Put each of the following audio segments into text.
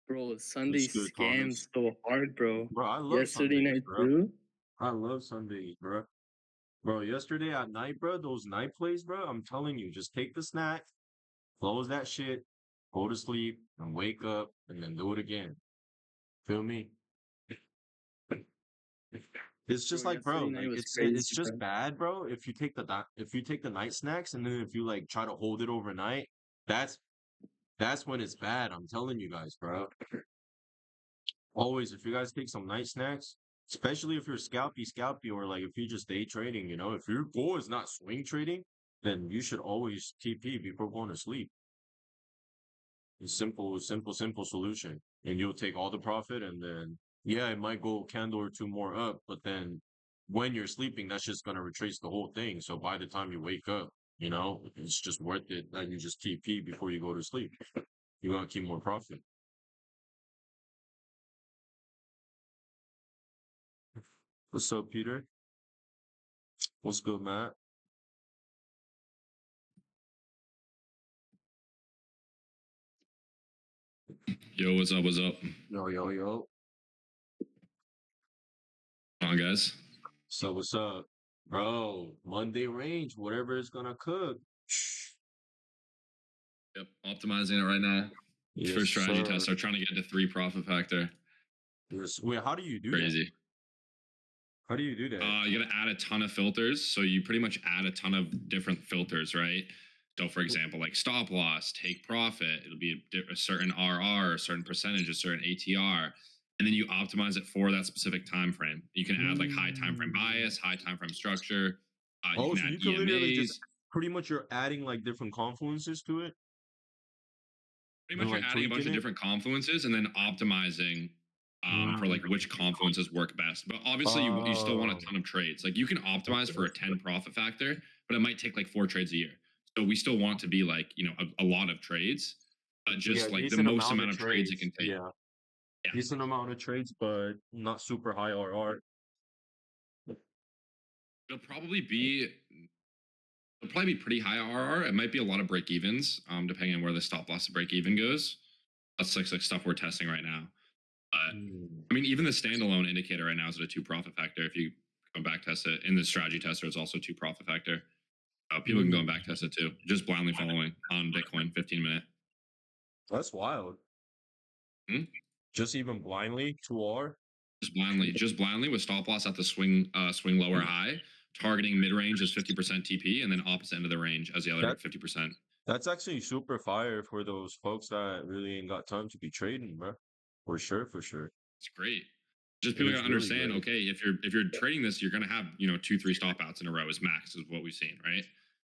Bro, Sunday What's good, scams Thomas? so hard, bro. Bro, I love Yesterday Sundays, night bro. too. I love Sundays, bro. Bro, yesterday at night, bro, those night plays, bro, I'm telling you, just take the snack, close that shit, go to sleep, and wake up, and then do it again. Feel me? It's just Bro, like, bro, yesterday night like was it's crazy, just bro. bad, bro. If you take the night snacks and then if you like try to hold it overnight, that's that's when it's bad. I'm telling you guys, bro. Always, if you guys take some night snacks, especially if you're scalpy, or like if you're just day trading, if your goal is not swing trading, then you should always TP before going to sleep. It's simple solution. And you'll take all the profit and then, yeah, it might go a candle or two more up, but then when you're sleeping, that's just going to retrace the whole thing. So by the time you wake up, it's just worth it that you just TP before you go to sleep. You're going to keep more profit. What's up, Peter? What's good, Matt? Yo, what's up? What's up? Yo, yo, yo. Come on, guys. So what's up? Bro, Monday range, whatever it's gonna cook. Yep, optimizing it right now. Yes, First strategy sir. test. Are trying to get to 3 profit factor. Yes. Wait, how do you do that? Crazy. How do you do that? You got to add a ton of filters. So you pretty much add a ton of different filters, right? So, for example, like stop loss, take profit, it'll be a certain RR, a certain percentage, a certain ATR, and then you optimize it for that specific time frame. You can add like high time frame Mm. bias, high time frame structure. You Oh, can so add you can literally just EMAs. pretty much you're adding like different confluences to it Pretty and much you're like adding a bunch tweaking of it. different confluences and then optimizing for like which Mm. confluences work best. But obviously, you still want a Oh, ton of trades. Like you can optimize okay. for a 10 profit factor, but it might take like 4 trades a year. So we still want to be like, a lot of trades, but Yeah, just like the decent most amount of amount of trades it trades. can take. Yeah, Yeah. decent amount of trades, but not super high RR. It'll probably be pretty high RR. It might be a lot of break evens, depending on where the stop loss to break even goes. That's like stuff we're testing right now. But Mm. I mean, even the standalone indicator right now is at a 2 profit factor. If you go back test it in the strategy tester, it's also 2 profit factor. People can go and back Mm. test it too. Just blindly following on Bitcoin 15-minute. That's wild. Hmm? Just even blindly, 2R. Just blindly with stop loss at the swing lower high, targeting mid range as 50% TP, and then opposite end of the range as the other That 50%. that's actually super fire for those folks that really ain't got time to be trading, bro. For sure, for sure. It's great. Just It people is gotta really understand. great. Okay, if you're trading this, you're gonna have 2-3 stop outs in a row is max is what we've seen, right?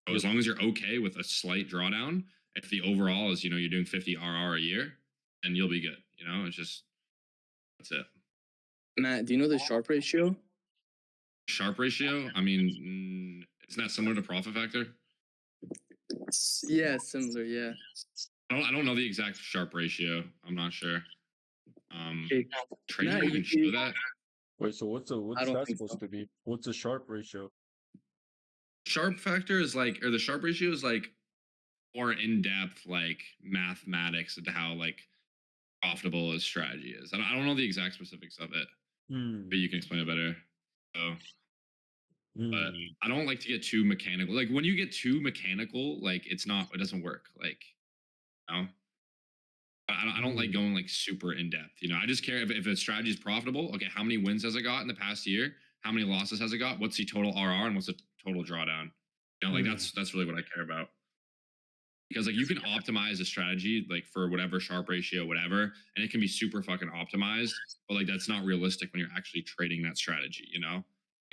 So as Yep. long as you're okay with a slight drawdown, if the overall is you're doing 50 RR a year, then you'll be good. It's just that's it. Matt, do you know the Sharp ratio? Sharp ratio. I mean, isn't that similar to profit factor? Yeah, similar. Yeah. I don't know the exact Sharp ratio. I'm not sure. Okay. Trading Matt, even show that. Wait, so I what's don't that think supposed so. to be? What's a Sharp ratio? Sharp factor is like, or the Sharp ratio is like more in depth, like mathematics into how like profitable his strategy is. I don't know the exact specifics of it, but Hmm. you can explain it better. So, but Hmm. I don't like to get too mechanical. Like when you get too mechanical, like it doesn't work. Like, you know, I don't like Hmm. going like super in depth. I just care if a strategy is profitable. Okay, how many wins has it got in the past year? How many losses has it got? What's the total RR and what's the total drawdown? Like Hmm. that's really what I care about. Because like you can optimize a strategy like for whatever Sharp ratio, whatever, and it can be super fucking optimized, but like that's not realistic when you're actually trading that strategy. Like,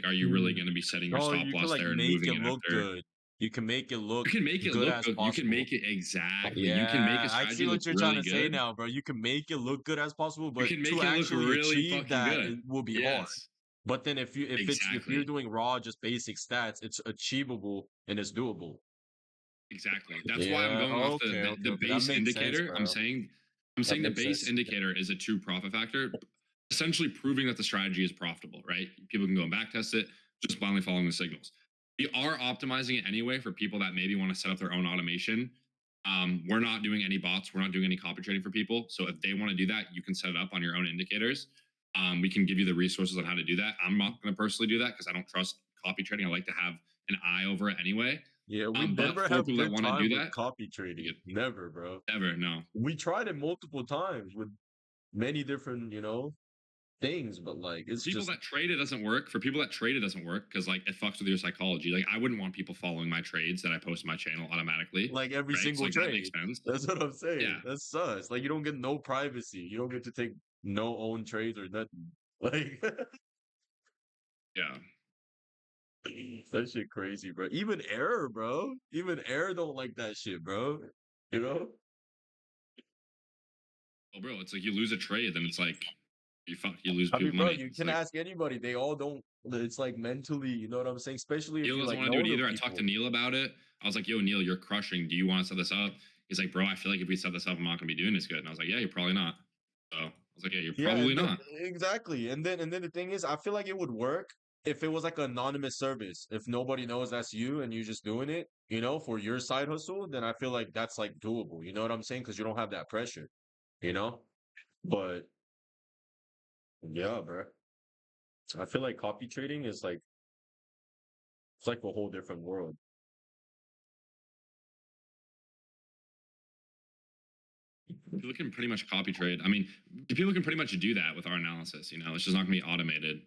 are you really Hmm. going to be setting your Oh, stop you can loss like there and make moving it it look after? good. You can make it You look can make it good look as good. You can possible. make it exactly. You can make a Yeah, I strategy see look what you're trying really to say good. now, bro. You can make it look good as possible, You but can to make it look actually really achieve fucking that, it good. will be hard. Yes, But then if you're exactly. doing raw, just basic stats, it's achievable and it's doable. Exactly. That's why I'm Yeah. going off the, Okay. the, Okay. the Okay. That base makes sense, indicator. I'm bro. saying I'm That saying the makes base sense. indicator is a 2 profit factor, essentially proving that the strategy is profitable, right? People can go and back test it, just blindly following the signals. We are optimizing it anyway for people that maybe want to set up their own automation We're not doing any bots. We're not doing any copy trading for people. So if they want to do that, you can set it up on your own indicators. We can give you the resources on how to do that. I'm not going to personally do that because I don't trust copy trading. I like to have an eye over it anyway. Yeah, we But never for have people that good want to time do with that, copy trading. Never, bro. never, no. We tried it multiple times with many different, things, but like it's People just that trade it doesn't work. For people that trade it doesn't work because like it fucks with your psychology. Like I wouldn't want people following my trades that I post on my channel automatically. like every Right? So single like that trade. makes sense. That's what I'm saying. Yeah. That sucks. Like you don't get no privacy. You don't get to take no own trades or nothing. Like Yeah. that shit crazy, bro. Even Error, bro. Even Error don't like that shit, bro. You know? Well, bro, it's like you lose a trade, then it's like you lose I mean, people bro, money. you It's can like ask anybody. They all don't. It's like mentally, you know what I'm saying? Especially if Neil you doesn't like want to know do it the either. I talked to people. Neil about it. I was like, yo, Neil, you're crushing. Do you want to set this up? He's like, bro, I feel like if we set this up, I'm not gonna be doing this good. And I was like, yeah, you're probably not. So I was like, yeah, you're Yeah, probably and then not. exactly. And then the thing is, I feel like it would work if it was like an anonymous service. If nobody knows that's you and you're just doing it, for your side hustle, then I feel like that's like doable. You know what I'm saying? Because you don't have that pressure, you know? But yeah, bro. I feel like copy trading is like it's like a whole different world. People can pretty much copy trade. I mean, people can pretty much do that with our analysis. It's just not gonna be automated.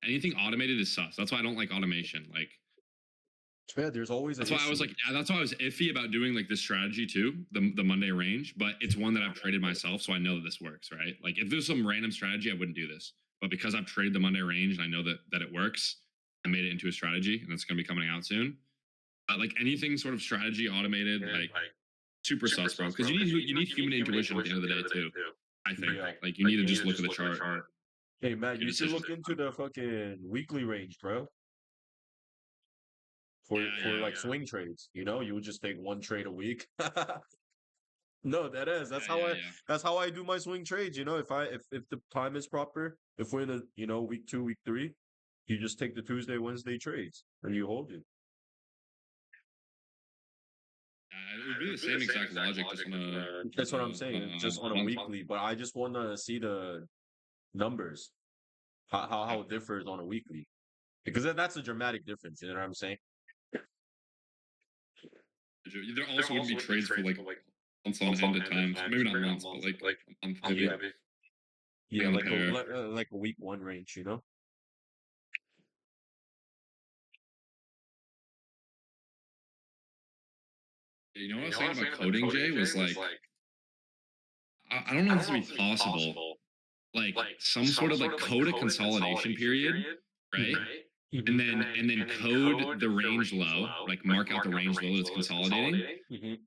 Anything automated is sus. That's why I don't like automation. Like Yeah, there's always an that's why I was issue. like, that's why I was iffy about doing like this strategy too, the Monday range. But it's one that I've traded myself, so I know that this works, right? Like if there's some random strategy, I wouldn't do this. But because I've traded the Monday range and I know that it works, I made it into a strategy, and it's gonna be coming out soon. Like anything sort of strategy automated, like super sus, bro. Because you need human intuition at the end of the day too. I think Yeah. like you need to just look at the chart and Hey, Matt, make your you should decisions. look into the fucking weekly range, bro. For Yeah, like swing trades, you would just take one trade a week. No, that is. yeah. That's how I do my swing trades. If the time is proper, if we're in a week 2, week 3, you just take the Tuesday, Wednesday trades and you hold it. It would be the same exact logic, just on a That's what I'm saying. Just on a month. weekly, but I just want to see the numbers, how it differs on a weekly, because that's a dramatic difference. You know what I'm saying? There also wouldn't be trades for like months on end at times. Maybe not months, but like a month maybe. Yeah, On the like pair. like a week 1 range, You know what I was saying about coding, Jay, was like I don't know if this would be possible. Like some sort of like code a consolidation period, right? Mhm. And then code the range low, like mark out the range low that's consolidating, Mhm.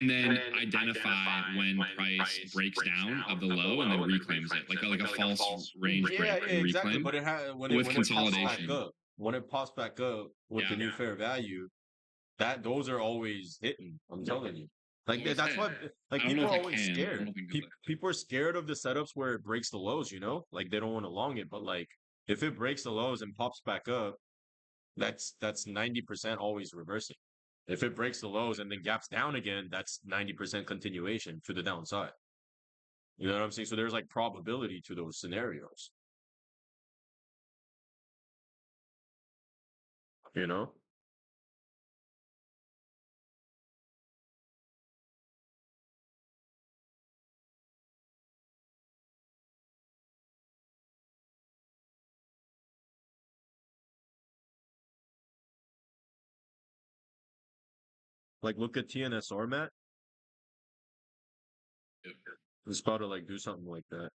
and then identify when price breaks down of the low and then reclaims it, like a false range break Yeah, and exactly. reclaim But when with it pops back consolidation. up, when it pops back up with the Yeah. new fair value, those are always hitting. I'm telling you. Like Always that's hit. why like I don't know people if are it always can. I scared. don't think it's like People are scared of the setups where it breaks the lows, Like they don't want to long it, but like if it breaks the lows and pops back up, that's 90% always reversing. If it breaks the lows and then gaps down again, that's 90% continuation to the downside. You know what I'm saying? So there's like probability to those scenarios. You know? Like look at TNSR, Matt. Yep. It's about to like do something like that.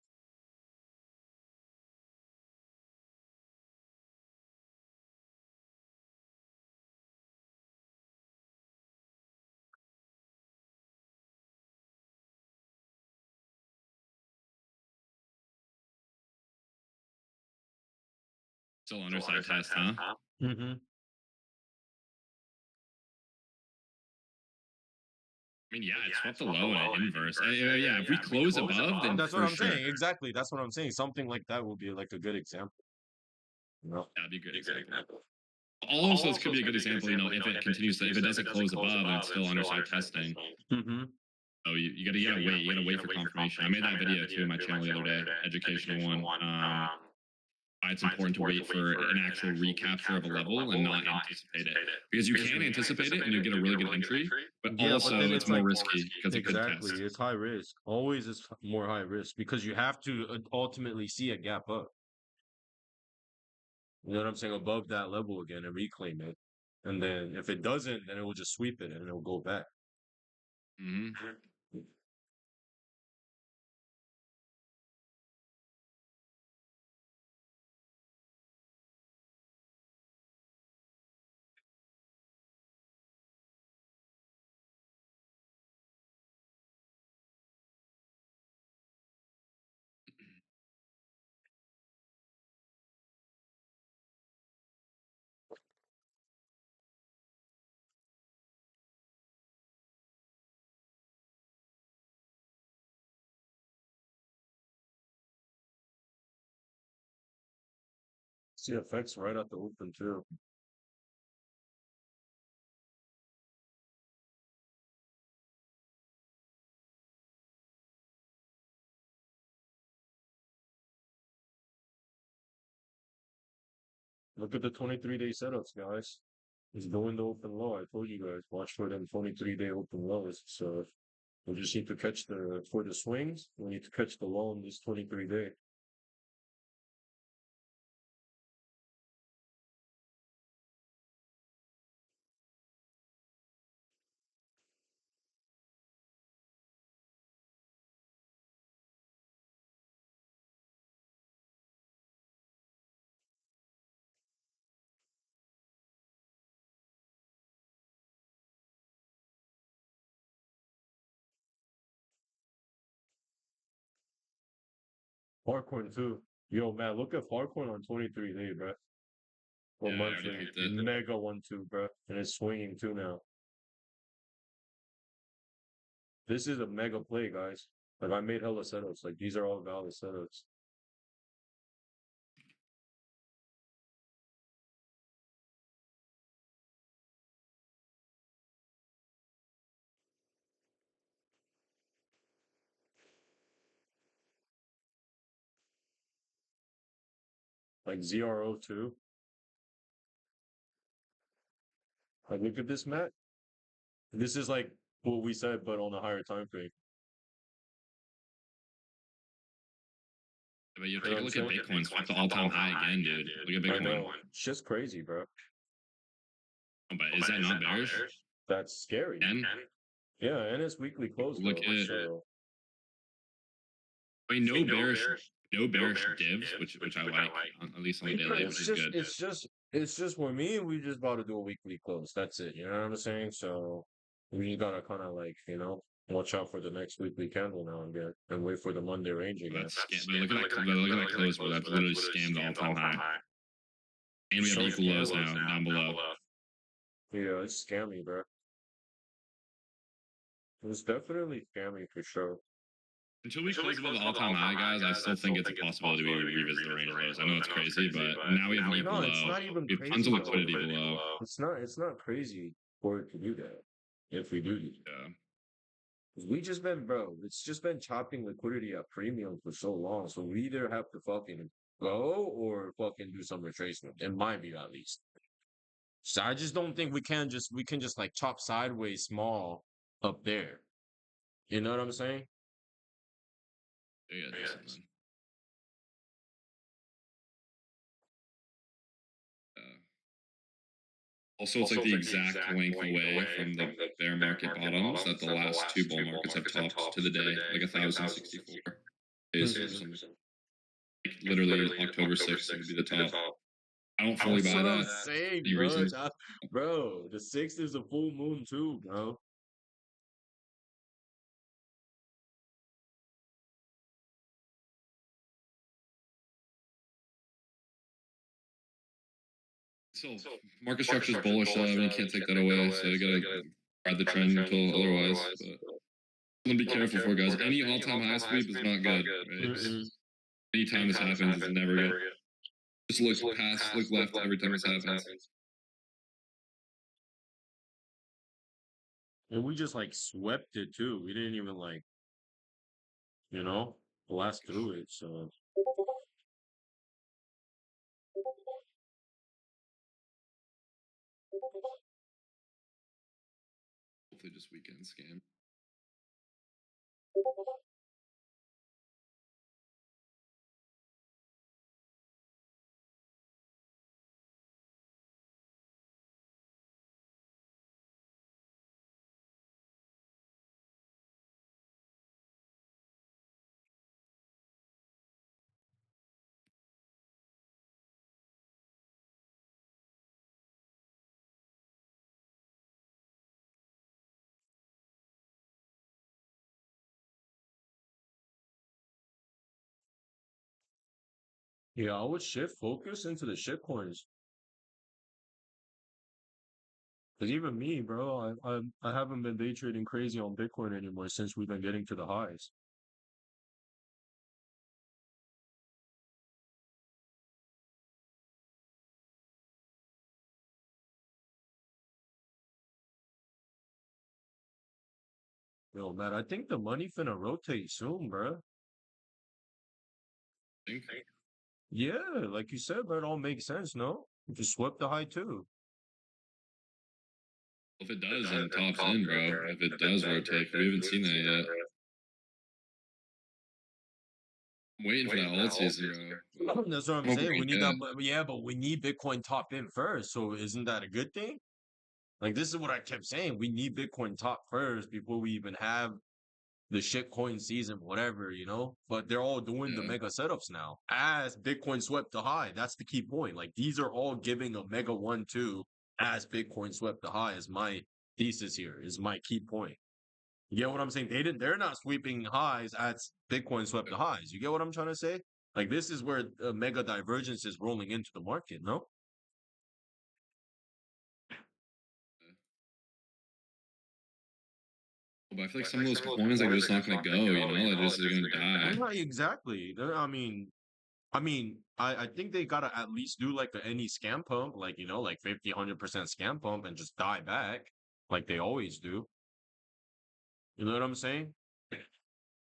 still underside test, huh? Mm-hmm. I mean, yeah, it swept the low in an inverse. Yeah, if we close above, then That's what for I'm sure. saying. Exactly. That's what I'm saying. Something like that would be like a good example. That'd be a good example. Also, this could be a good example. If it continues to, if it doesn't close above and it's still underside testing, Mm-hmm. so you gotta wait. You gotta wait for confirmation. I made that video too in my channel the other day, educational one. Why it's important to wait for an actual recapture of a level and not anticipate it, because you can anticipate it and you get a really good entry, but Yeah, but also then it's it's more like risky because it could exactly, test. it's high risk. Always is more high risk because you have to ultimately see a gap up. You know what I'm saying? Above that level again and reclaim it. And then if it doesn't, then it will just sweep it and it'll go back. Hmm. See effects right at the open too. Look at the 23-day setups, guys. It's going to open low. I told you guys, watch for them 23-day open lows. So we just need to catch for the swings, we need to catch the low on this 23-day. Farcoin too. Yo, man, look at Farcoin on 23-day, bro. Or Yeah, I already monthly. peeped it. Mega 1-2, bro. And it's swinging too now. This is a mega play, guys. Like, I made hella setups. Like, these are all valid setups. Like ZRO2. Like, look at this, Matt. This is like what we said, but on a higher time frame. But you You know take what a I'm look at saying? Bitcoin's at the all-time high again, dude. Look at I Bitcoin. know. It's just crazy, bro. Oh, but is that not bearish? That's scary. And Yeah, and it's weekly close look though. at, So I mean, no bearish divs, which I like, at least on the daily, which is good. it's just for me, we just about to do a weekly close. That's it. You know what I'm saying? So we gotta kind of like, watch out for the next weekly candle now and again and wait for the Monday range again. That's scam. But look at that close, bro. That's literally scammed the all-time high. And we have equal lows now down below. Yeah, it's scammy, bro. It's definitely scammy for sure. Until we close above the all-time high, guys, I still think it's a possibility we revisit the range lows. I know it's crazy, but now we have an equal No, it's low. not even We have crazy. tons of though. liquidity below. It's not crazy for it to do that. If we do Yeah. 'Cause we just been, bro, it's just been chopping liquidity at premium for so long. So we either have to fucking go or fucking do some retracement, in my view at least. So I just don't think we can just like chop sideways small up there. You know what I'm saying? They gotta do something. Also, it's like the exact length away from the bear market bottoms that the last two bull markets have topped to the day, like 1,064 days or something. Like literally October 6th would be the top. I don't fully That's buy what I'm that. saying, Any bro. reasons? Bro, the 6th is a full moon too, bro. So market structure is bullish, though. I mean, you can't take that away. So you gotta ride the trend until otherwise. But I'm gonna be careful for guys. Any all-time high sweep is not good, right? Anytime this happens, it's never good. Just look past, look left every time this happens. And we just like swept it too. We didn't even like, blast through it. So Hopefully, just weekend scam. yeah, I would shift focus into the shit coins. Cause even me, bro, I haven't been day trading crazy on Bitcoin anymore since we've been getting to the highs. Yo, man, I think the money finna rotate soon, bro. Think Yeah, like you said, bro, it all makes sense, no? You just swept the high too. if it does, then tops in, bro. If it does rotate, we haven't seen that yet. I'm waiting for that alt season, bro. That's what I'm I'm over saying. We it, need yeah. that, but yeah, but we need Bitcoin top in first. So isn't that a good thing? Like this is what I kept saying. We need Bitcoin top first before we even have the shitcoin season, whatever, But they're all doing the Yeah. mega setups now. As Bitcoin swept the high. That's the key point. Like these are all giving a mega 1-2 as Bitcoin swept the high, is my thesis here, is my key point. You get what I'm saying? They're not sweeping highs as Bitcoin swept the highs. You get what I'm trying to say? Like this is where a mega divergence is rolling into the market, no? But I feel like some of those coins like, are just not going to go, They're just going to die. Not exactly. I think they gotta at least do like any scam pump, like like 50, 100% scam pump and just die back, like they always do. You know what I'm saying?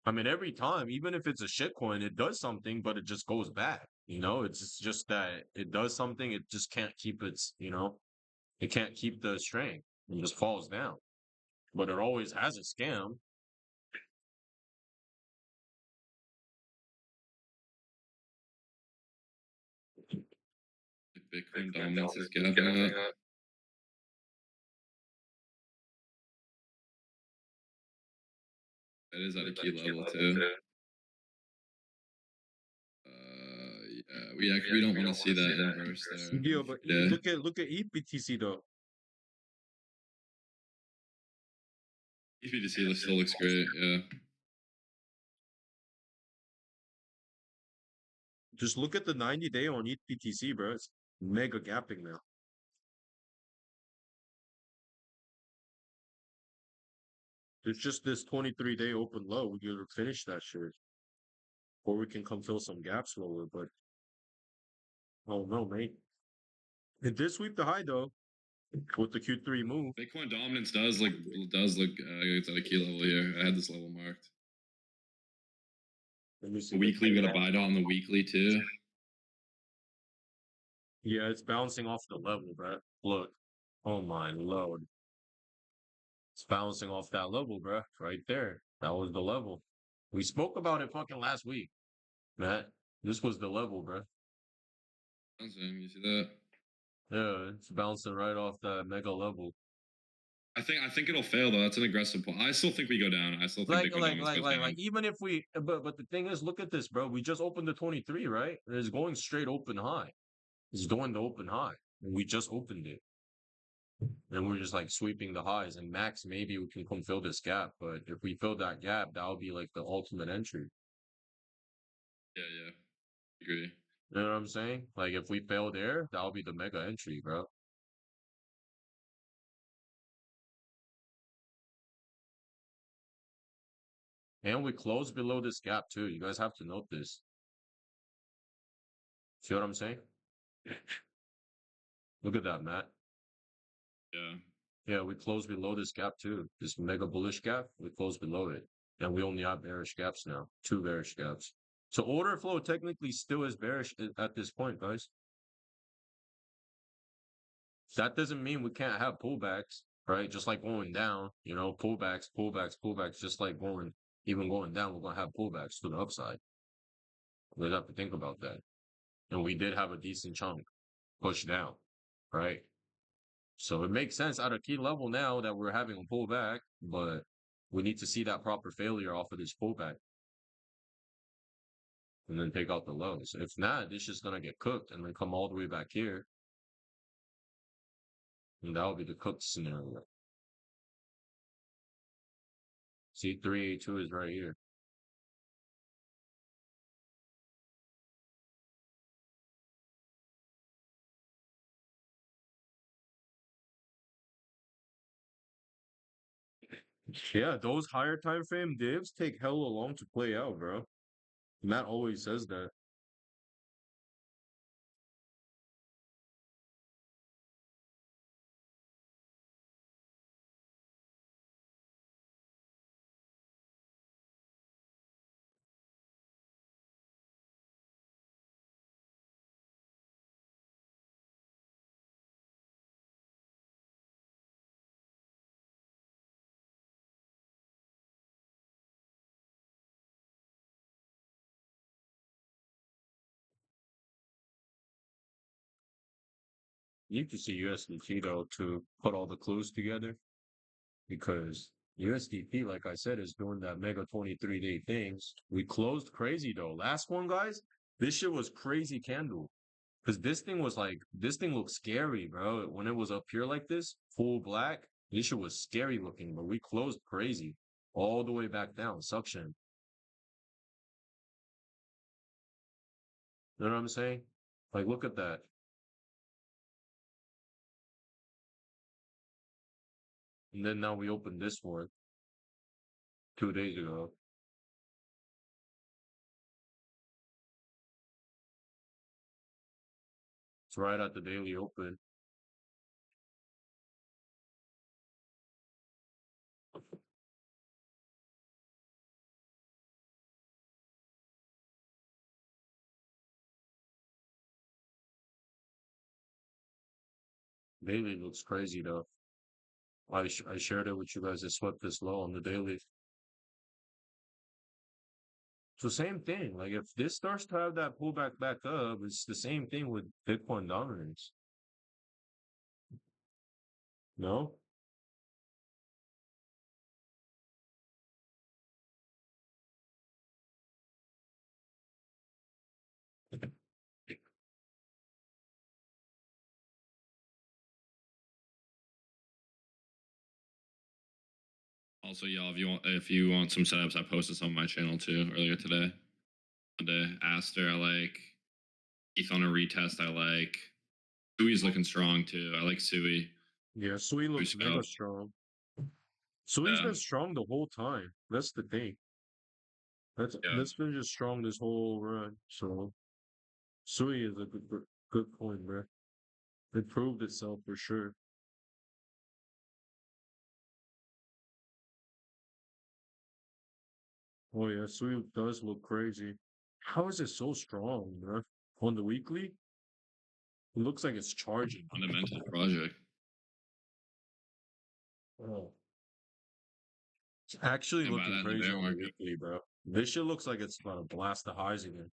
I mean, every time, even if it's a shit coin, it does something, but it just goes back. It's just that it does something, it just can't keep it can't keep the strength. It just falls down. But it always has a scam. Bitcoin dominance is gapping up. That is at a key level too. Yeah, we don't want to see that inverse there. Yeah, but Yeah. look at EPTC though. EPTC still looks great. Yeah. Just look at the 90-day on EPTC, bro. It's mega gapping now. It's just this 23-day open low. We gotta finish that shit. Or we can come fill some gaps lower, but oh no, mate. It did sweep the high though with the Q3 move. Bitcoin dominance does look it's at a key level here. I had this level marked. Let me see The weekly, we got to buy it on the weekly too. Yeah, it's bouncing off the level, bro. Look. Oh my lord. It's bouncing off that level, bro. Right there. That was the level. We spoke about it fucking last week, Matt. This was the level, bro. You see that? Yeah, it's bouncing right off that mega level. I think it'll fail though. That's an aggressive point. I still think we go down. I still think Bitcoin dominance goes down. Even if we, but the thing is, look at this, bro. We just opened the 23, right? It's going straight open high. It's going to open high, and we just opened it, and we're just like sweeping the highs. And max, maybe we can come fill this gap, but if we fill that gap, that would be like the ultimate entry. Yeah. Agree. You know what I'm saying? Like if we fail there, that'll be the mega entry, bro. And we close below this gap too. You guys have to note this. See what I'm saying? Look at that, Matt. Yeah. Yeah, we closed below this gap too. This mega bullish gap, we closed below it. And we only have bearish gaps now. 2 bearish gaps. So order flow technically still is bearish at this point, guys. That doesn't mean we can't have pullbacks, right? Just like going down, you know, pullbacks, pullbacks, pullbacks, just like even going down, we're going to have pullbacks to the upside. We have to think about that. And we did have a decent chunk push down, right? So it makes sense at a key level now that we're having a pullback, but we need to see that proper failure off of this pullback and then take out the lows. If not, this is going to get cooked and then come all the way back here. And that would be the cooked scenario. See, 382 is right here. Yeah, those higher time frame divs take hella long to play out, bro. Matt always says that. You need to see USDT though to put all the clues together because USDT, like I said, is doing that mega 23-day things. We closed crazy though. Last one, guys, this shit was crazy candle. Because this thing looked scary, bro. When it was up here like this, full black, this shit was scary looking, but we closed crazy all the way back down, suction. You know what I'm saying? Like, look at that. And then now we opened this one 2 days ago. It's right at the daily open. Daily looks crazy though. I shared it with you guys. It swept this low on the daily. So same thing. Like if this starts to have that pullback back up, it's the same thing with Bitcoin dominance. No? Also, y'all, if you want some setups, I posted some on my channel too earlier today. Aster, I like. ETH on a retest, I like. Sui's looking strong too. I like Sui. Yeah, Sui looks mega strong. Sui's been strong the whole time. That's the thing. That's been just strong this whole run. So Sui is a good coin, bro. It proved itself for sure. Oh yeah, Sui does look crazy. How is it so strong, bro? On the weekly, it looks like it's charging. Fundamental project. Oh. It's actually looking crazy on the weekly, bro. This shit looks like it's about to blast the highs again.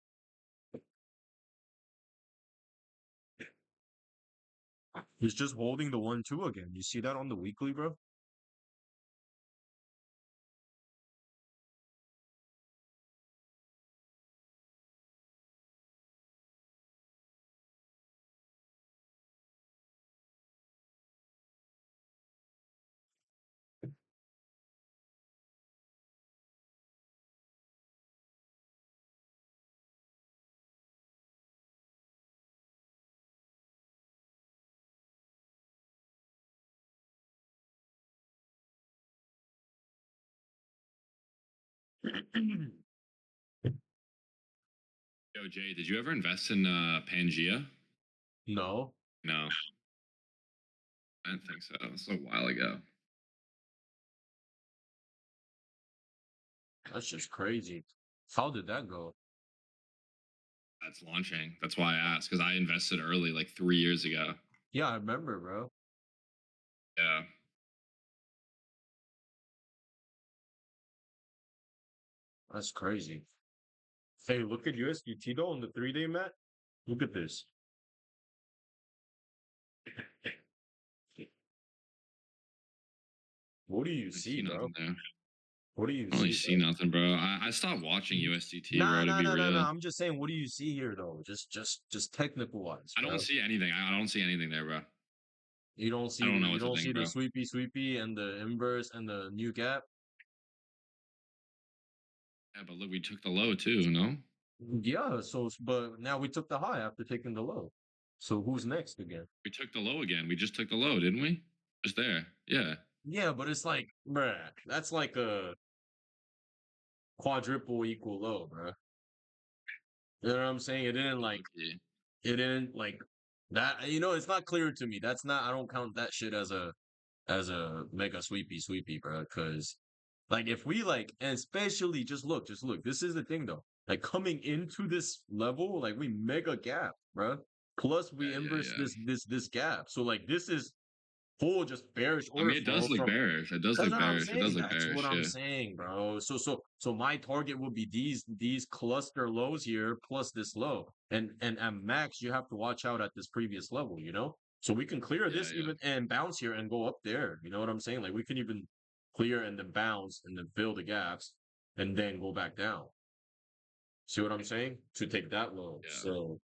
He's just holding the 1-2 again. You see that on the weekly, bro? Yo, Jay, did you ever invest in Pangea? No. No. I didn't think so. It's a while ago. That's just crazy. How did that go? That's launching. That's why I asked because I invested early, like 3 years ago. Yeah, I remember, bro. Yeah. That's crazy. Hey, look at USDT though on the 3-day, Matt. Look at this. What do you I see, see bro? nothing there. What do you I don't really see, see bro? nothing, bro. I stopped watching USDT, Nah, bro. To nah, be nah, nah, real, nah. I'm just saying, what do you see here, though? Just technical wise, I don't bro. see anything. I don't see anything there, bro. You don't I see don't the know you what to don't see think, the bro. sweepy and the inverse and the new gap. Yeah, but look, we took the low too. No, Yeah. So, but now we took the high after taking the low. So who's next again? we took the low again. We just took the low, didn't we? Just there. Yeah. Yeah, but it's like, bruh, that's like a quadruple equal low, bruh. You know what I'm saying? Low-key. It didn't like that. You know, it's not clear to me. That's not. I don't count that shit as a mega sweepy, bro. Because like if we like, and especially just look. This is the thing though. Like coming into this level, like we mega gap, bro. Plus we Yeah, yeah, inverse yeah. this gap. So like this is full just bearish I order mean, it flow does look from. bearish. It does That's look what I'm bearish. It does saying. look That's what bearish. I'm Yeah. saying, bro. So my target would be these cluster lows here plus this low. And at max, you have to watch out at this previous level, you know? So we can clear Yeah, this yeah. even and bounce here and go up there. You know what I'm saying? Like we can even clear and then bounce and then fill the gaps and then go back down. See what I'm saying? To take that low. Yeah. So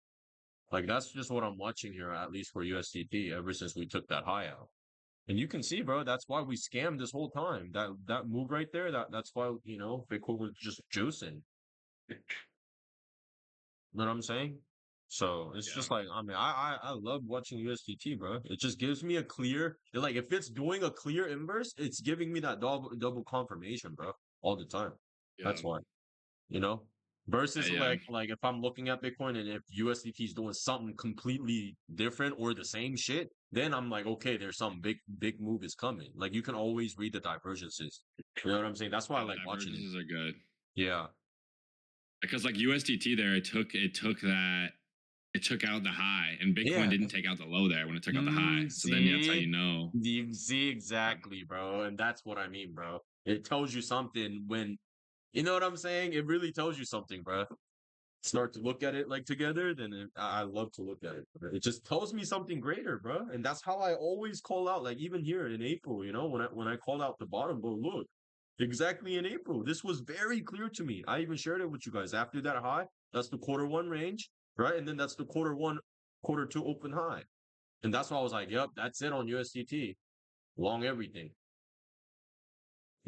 like that's just what I'm watching here, at least for USDT, ever since we took that high out. And you can see, bro, that's why we scammed this whole time. That move right there, that's why, you know, Bitcoin was just juicing. You know what I'm saying? So it's Yeah. just like, I mean, I love watching USDT, bro. It just gives me a clear, like if it's doing a clear inverse, it's giving me that double confirmation, bro, all the time. Yeah. That's why, you know? Yeah. Versus Yeah. like if I'm looking at Bitcoin and if USDT is doing something completely different or the same shit, then I'm like, okay, there's some big move is coming. Like you can always read the divergences. You know what I'm saying? That's why I Yeah. The like watching it. divergences are good Yeah. because like USDT there, it took out the high, and Bitcoin Yeah. didn't take out the low there when it took out the high. So then that's how you know. You see Yeah. exactly, bro. And that's what I mean, bro. It tells you something when you know what I'm saying? It really tells you something, bro. Start to look at it like together, then I love to look at it. Bro. It just tells me something greater, bro. And that's how I always call out, like even here in April, you know, when I called out the bottom, but look, exactly in April, this was very clear to me. I even shared it with you guys. After that high, that's the quarter one range, right? And then that's the quarter one, quarter two open high. And that's why I was like, yep, that's it on USDT. Long everything.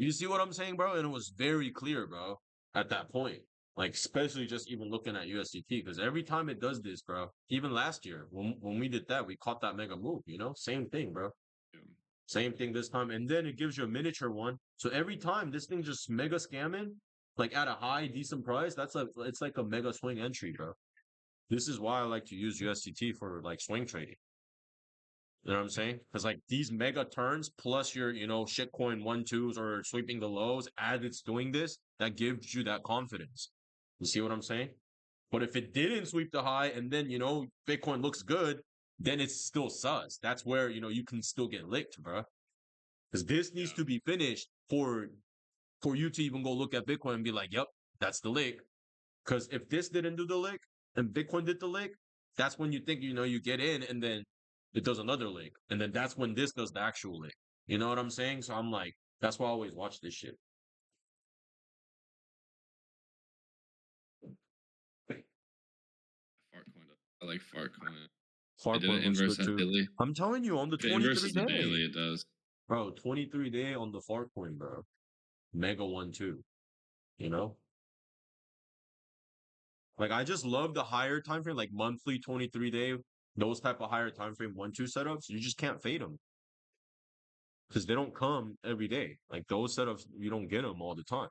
You see what I'm saying, bro? And it was very clear, bro, at that point. Like, especially just even looking at USDT, because every time it does this, bro, even last year when we did that, we caught that mega move, you know? Same thing, bro. Yeah. Same thing this time. And then it gives you a miniature one. So every time this thing just mega scamming, like at a high, decent price, it's like a mega swing entry, bro. This is why I like to use USDT for like swing trading. You know what I'm saying? Because like these mega turns plus your, you know, shitcoin 1-2s or sweeping the lows as it's doing this, that gives you that confidence. You see what I'm saying? But if it didn't sweep the high and then, you know, Bitcoin looks good, then it's still sus. That's where, you know, you can still get licked, bro. Because this needs Yeah. to be finished for you to even go look at Bitcoin and be like, yep, that's the lick. Because if this didn't do the lick and Bitcoin did the lick, that's when you think, you know, you get in and then it does another lick. And then that's when this does the actual lick. You know what I'm saying? So I'm like, that's why I always watch this shit. Fartcoin. I like Fartcoin. It did Farpoint it looks inverse good that too. daily. I'm telling you, on the If it inverses 23 the day, daily, it does. bro, 23 day on the Farcoin, bro. Mega 1-2, you know? Like I just love the higher time frame, like monthly 23 day, those type of higher time frame 1-2 setups. You just can't fade them because they don't come every day. Like those setups, you don't get them all the time.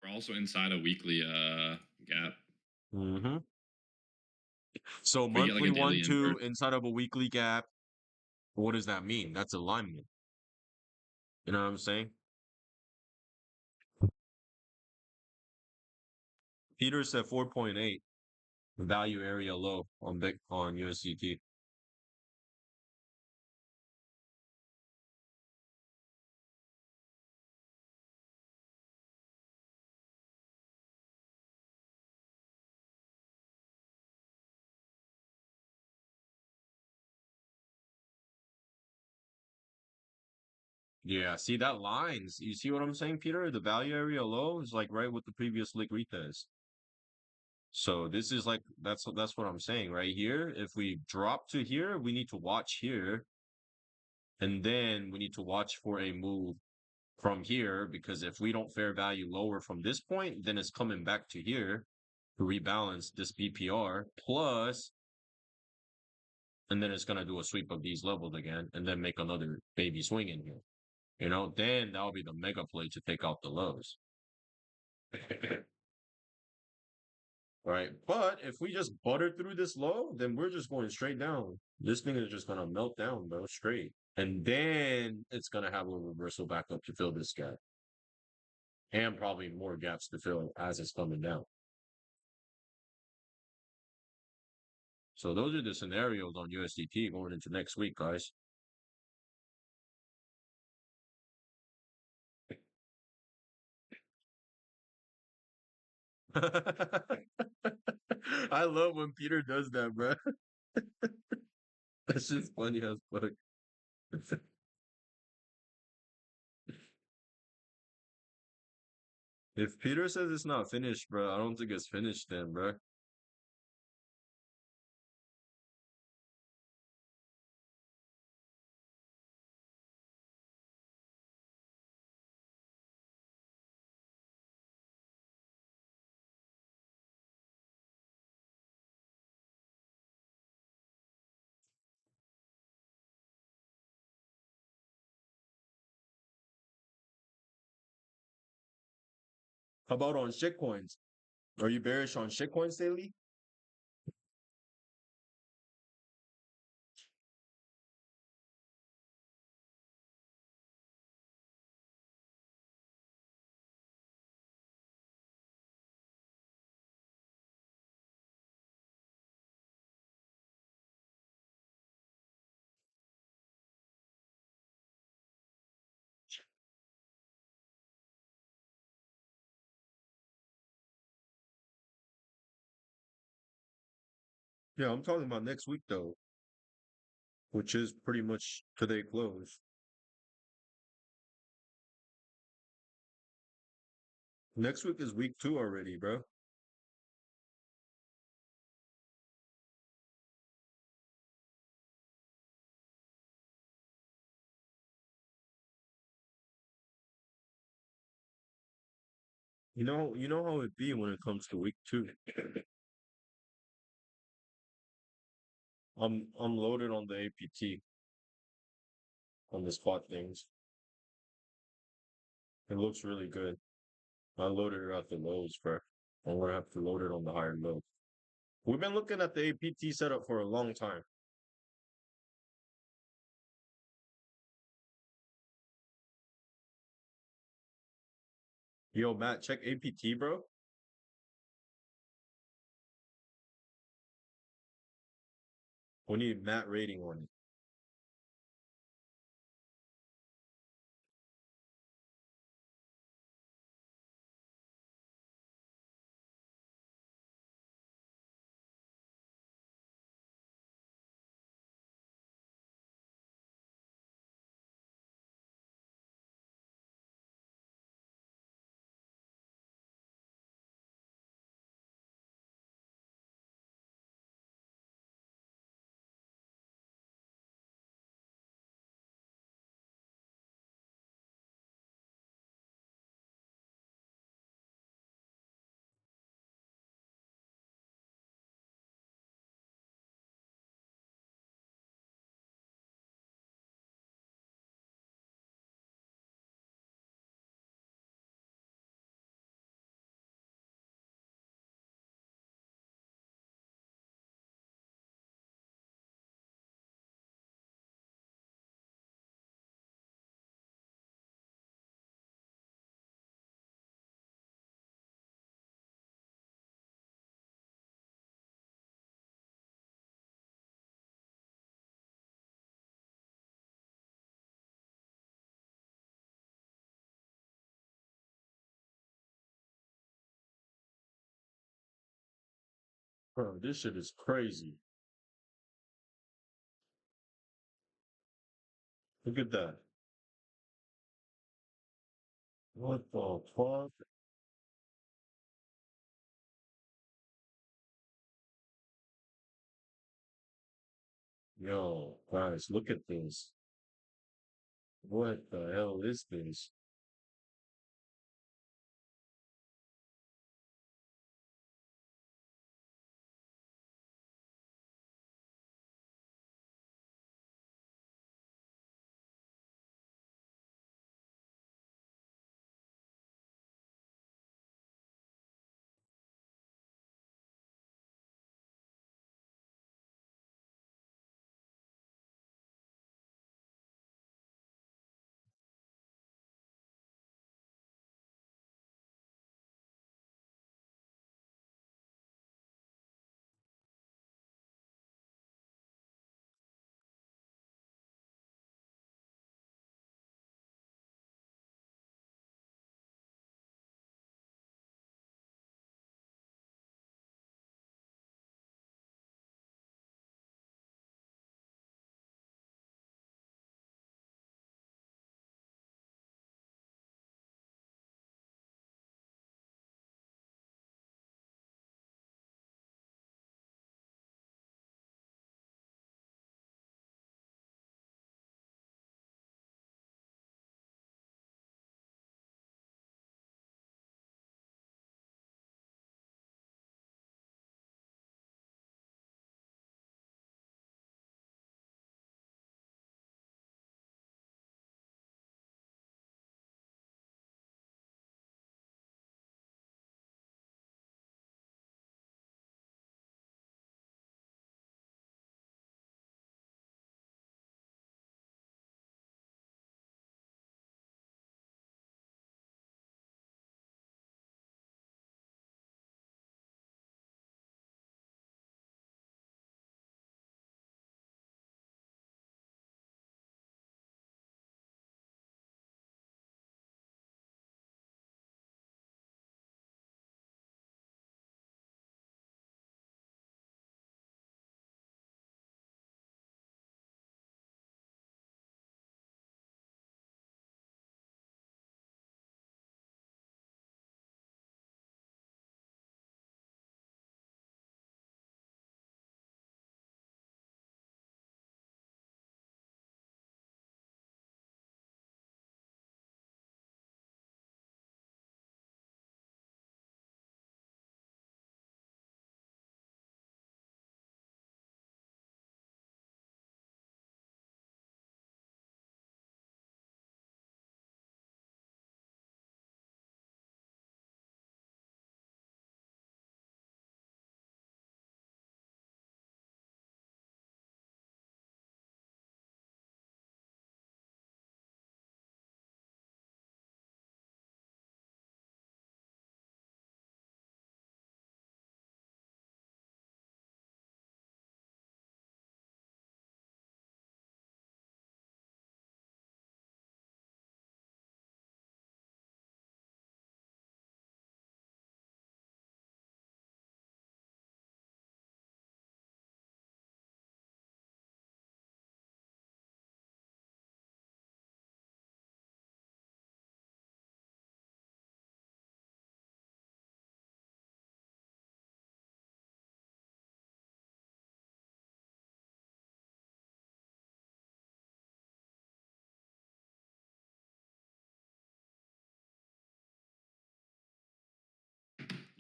We're also inside a weekly gap. Mm-hmm. So We get like monthly a one, daily two inverse. inside of a weekly gap. What does that mean? That's alignment. You know what I'm saying? Peter said 4.8 value area low on USDT. Yeah, see that lines. You see what I'm saying, Peter? The value area low is like right with the previous lick retest. So this is like that's what I'm saying right here. If we drop to here, we need to watch here, and then we need to watch for a move from here, because if we don't fair value lower from this point, then it's coming back to here to rebalance this BPR plus, and then it's gonna do a sweep of these levels again, and then make another baby swing in here. You know, then that'll be the mega play to take out the lows. Right. But if we just butter through this low, then we're just going straight down. This thing is just gonna melt down, bro, straight. And then it's gonna have a reversal back up to fill this gap. And probably more gaps to fill as it's coming down. So those are the scenarios on USDT going into next week, guys. I love when Peter does that, bro. That's just funny as fuck. If Peter says it's not finished, bro, I don't think it's finished then, bro. How about on shitcoins? Are you bearish on shitcoins daily? Yeah, I'm talking about next week though, which is pretty much today close. Next week is week 2 already, bro. You know how it be when it comes to week 2. I'm loaded on the APT on the spot things. It looks really good. I loaded it at the lows, bro. I'm gonna have to load it on the higher low. We've been looking at the APT setup for a long time. Yo, Matt, check APT, bro. We need Matt rating on it. Bro, this shit is crazy. Look at that. What the fuck? Yo, guys, look at this. What the hell is this?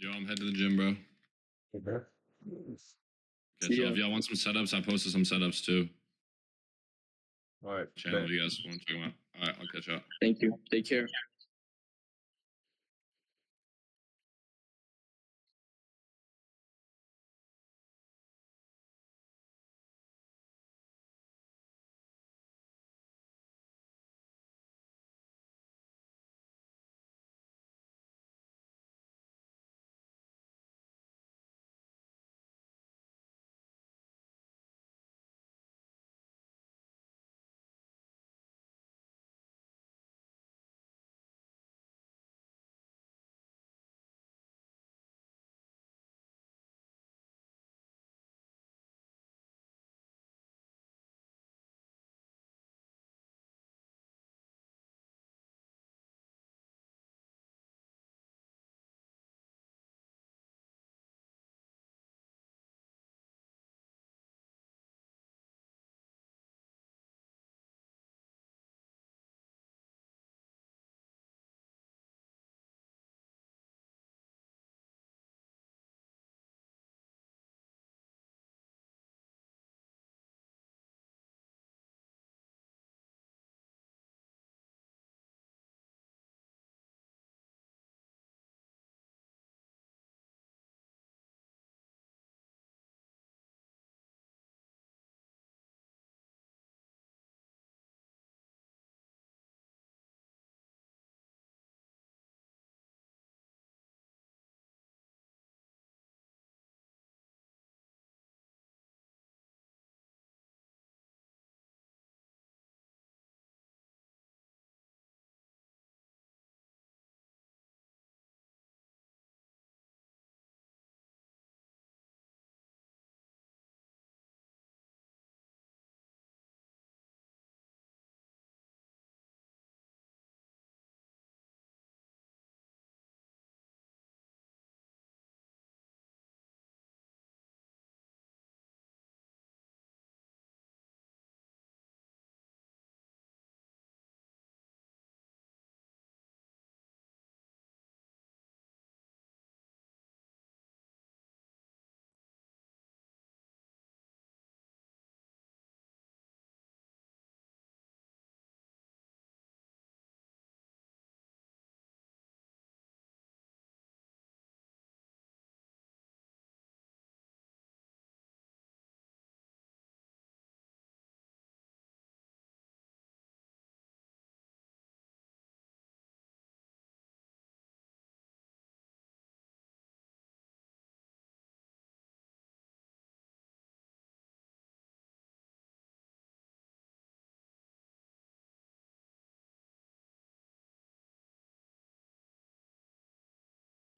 Yo, I'm heading to the gym, bro. Okay. Okay, so Yeah. if y'all want some setups, I posted some setups too. All right. Channel, bet. if you guys want to check them out. All right, I'll catch up. Thank you. Take care.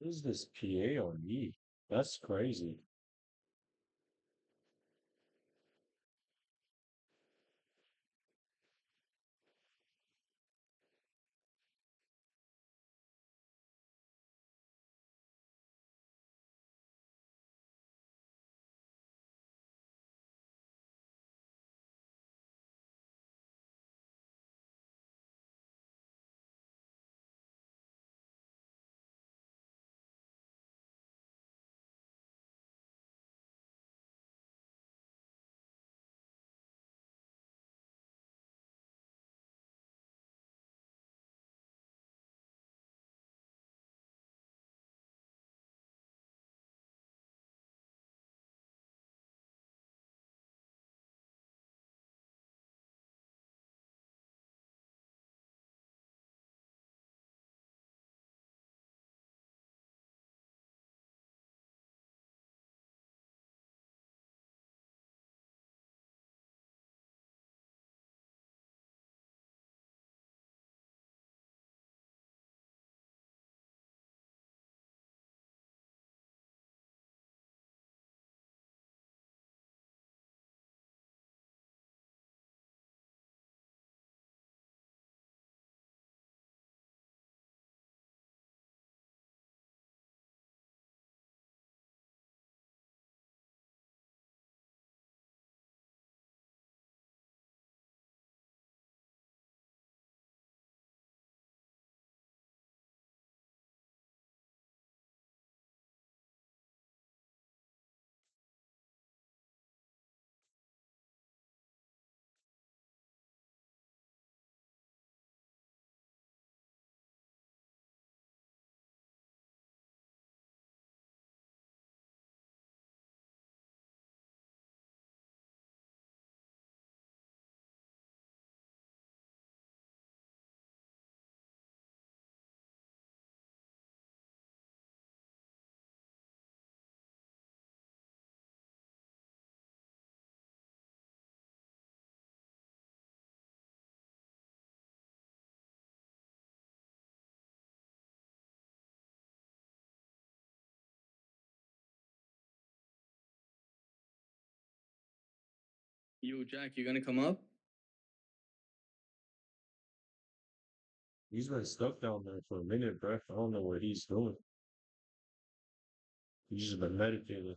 What is this PA on me? That's crazy. Yo, Jack, you gonna come up? He's been stuck down there for a minute, bro. I don't know what he's doing. He's just been meditating.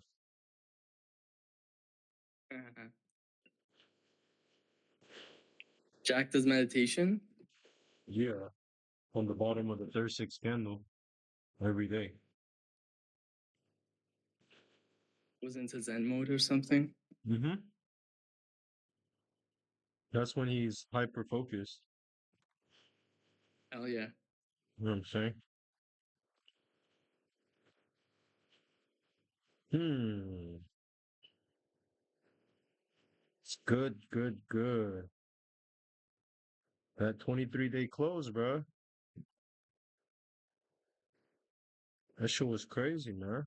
Jack does meditation. Yeah, on the bottom of the third sixth candle every day. Was into Zen mode or something. Mm-hmm. That's when he's hyper focused. Hell yeah. You know what I'm saying? Hmm. It's good, good, good. That 23-day close, bro. That shit was crazy, man.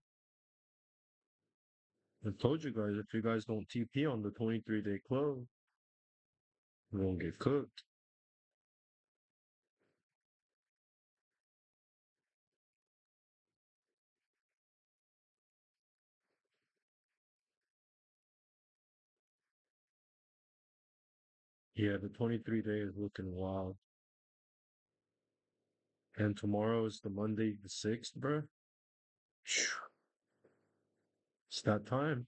I told you guys, if you guys don't TP on the 23-day close, you're gonna get cooked. Yeah, the 23-day is looking wild. And tomorrow is the Monday, the 6th, bro. It's that time.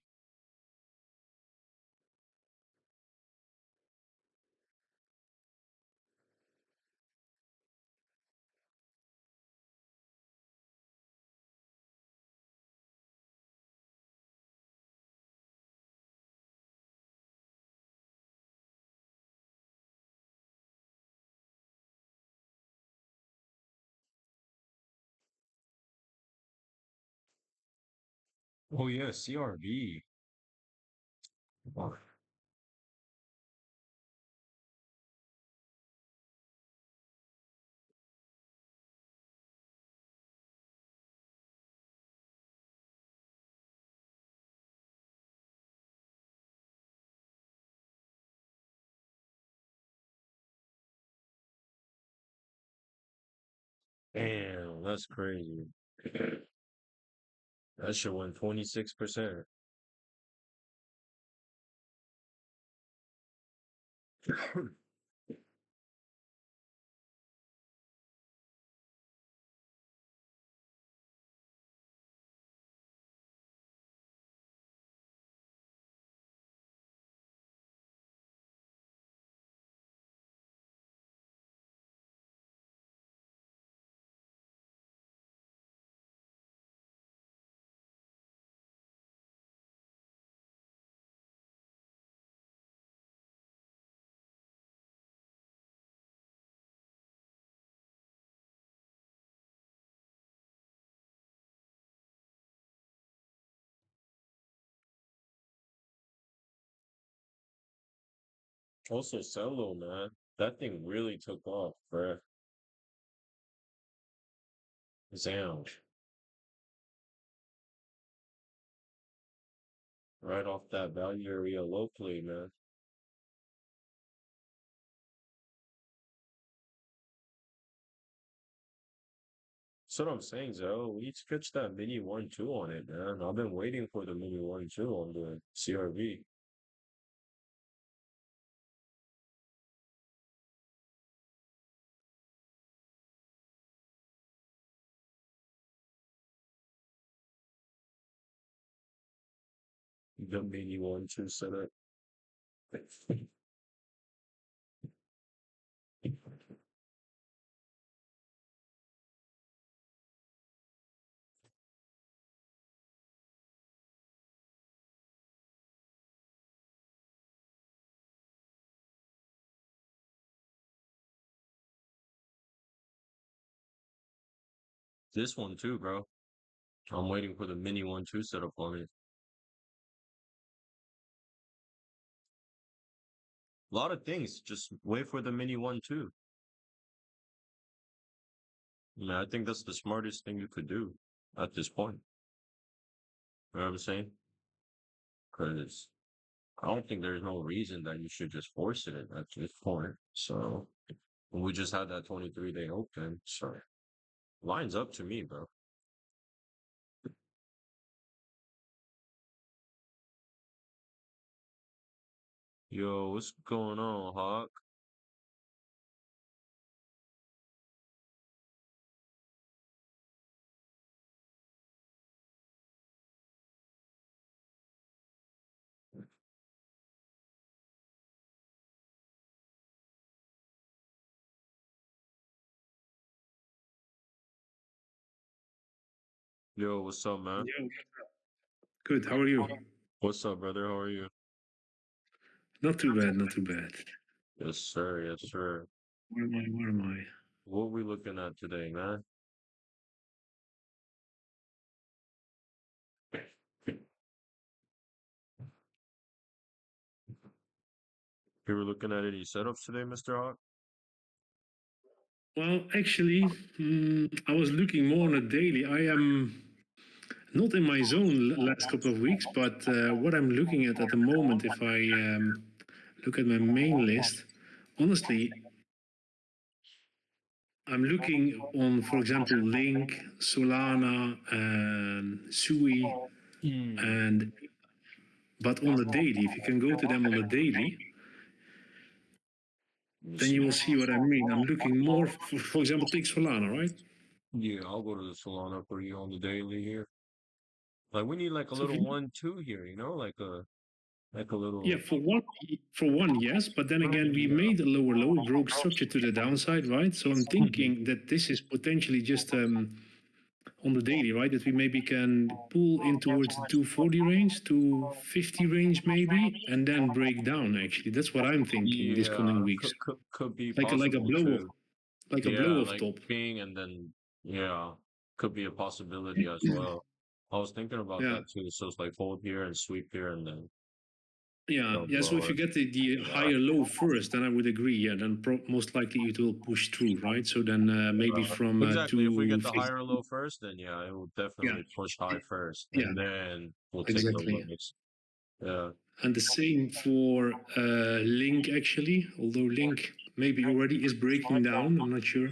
Oh, yeah, CRV. Wow. Damn, that's crazy. That shit went 26%. Also, Cello, man, that thing really took off, bruh. Damn. Right off that value area locally, man. That's what I'm saying, Zoe. We need to catch that mini 1-2 on it, man. I've been waiting for the mini 1-2 on the CRV. The mini 1-2 setup. This one too, bro. I'm waiting for the mini 1-2 setup on it. A lot of things. Just wait for the mini 1-2. Man, I think that's the smartest thing you could do at this point. You know what I'm saying? Because I don't think there's no reason that you should just force it at this point. So we just had that 23-day open. So lines up to me, bro. Yo, what's going on, Hawk? Yo, what's up, man? Yeah, good. How are you? What's up, brother? How are you? Not too bad, not too bad. Yes, sir. Yes, sir. Where am I? Where am I? What are we looking at today, man? You were looking at any setups today, Mr. Hawk? Well, actually, I was looking more on a daily. I am not in my zone last couple of weeks, but what I'm looking at the moment, if I look at my main list, honestly, I'm looking on, for example, Link, Solana, and Sui, and but on the daily, if you can go to them on the daily, then you will see what I mean. I'm looking more, for example, take Solana, right? Yeah, I'll go to the Solana for you on the daily here. Like we need like a So if little you 1-2 here, you know, like a little. Yeah, for one, yes. But then again, we made a lower low. We broke structure to the downside, right? So I'm thinking that this is potentially just on the daily, right? That we maybe can pull in towards the 240 range, 250 range, maybe, and then break down. Actually, that's what I'm thinking this coming Yeah, weeks, could be like a possible blow off, too. like a blow Yeah, off like top. Bing and then yeah, could be a possibility as well. I was thinking about Yeah. that too. So it's like hold here and sweep here and then Yeah, yeah. So if you get the higher low first, then I would agree. Yeah, then most likely it will push through, right? So then maybe from exactly. If we get the 250. higher low first, then yeah, it will Yeah, definitely push high first, yeah, and then we'll take the exactly. lows. Yeah. And the same for Link actually, although Link maybe already is breaking down. I'm not sure.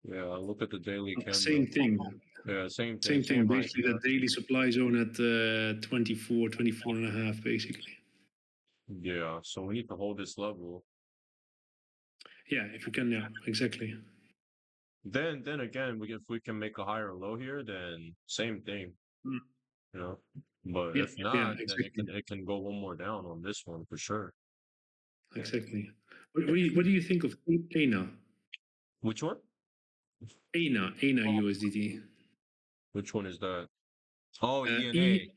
Yeah, look at the daily candle. Same thing. Yeah, same Same thing, thing. Basically, idea. that daily supply zone at 24, 24 and a half, basically. Yeah, so we need to hold this level. Yeah, if you can, yeah, exactly. Then again, if we can make a higher low here, then same thing, Mm. you know. But Yeah, if yeah, not, then exactly. it can go one more down on this one for sure. Yeah. Exactly. What do you think of ANA? Which one? ANA USDT. Which one is that? Oh, ENA.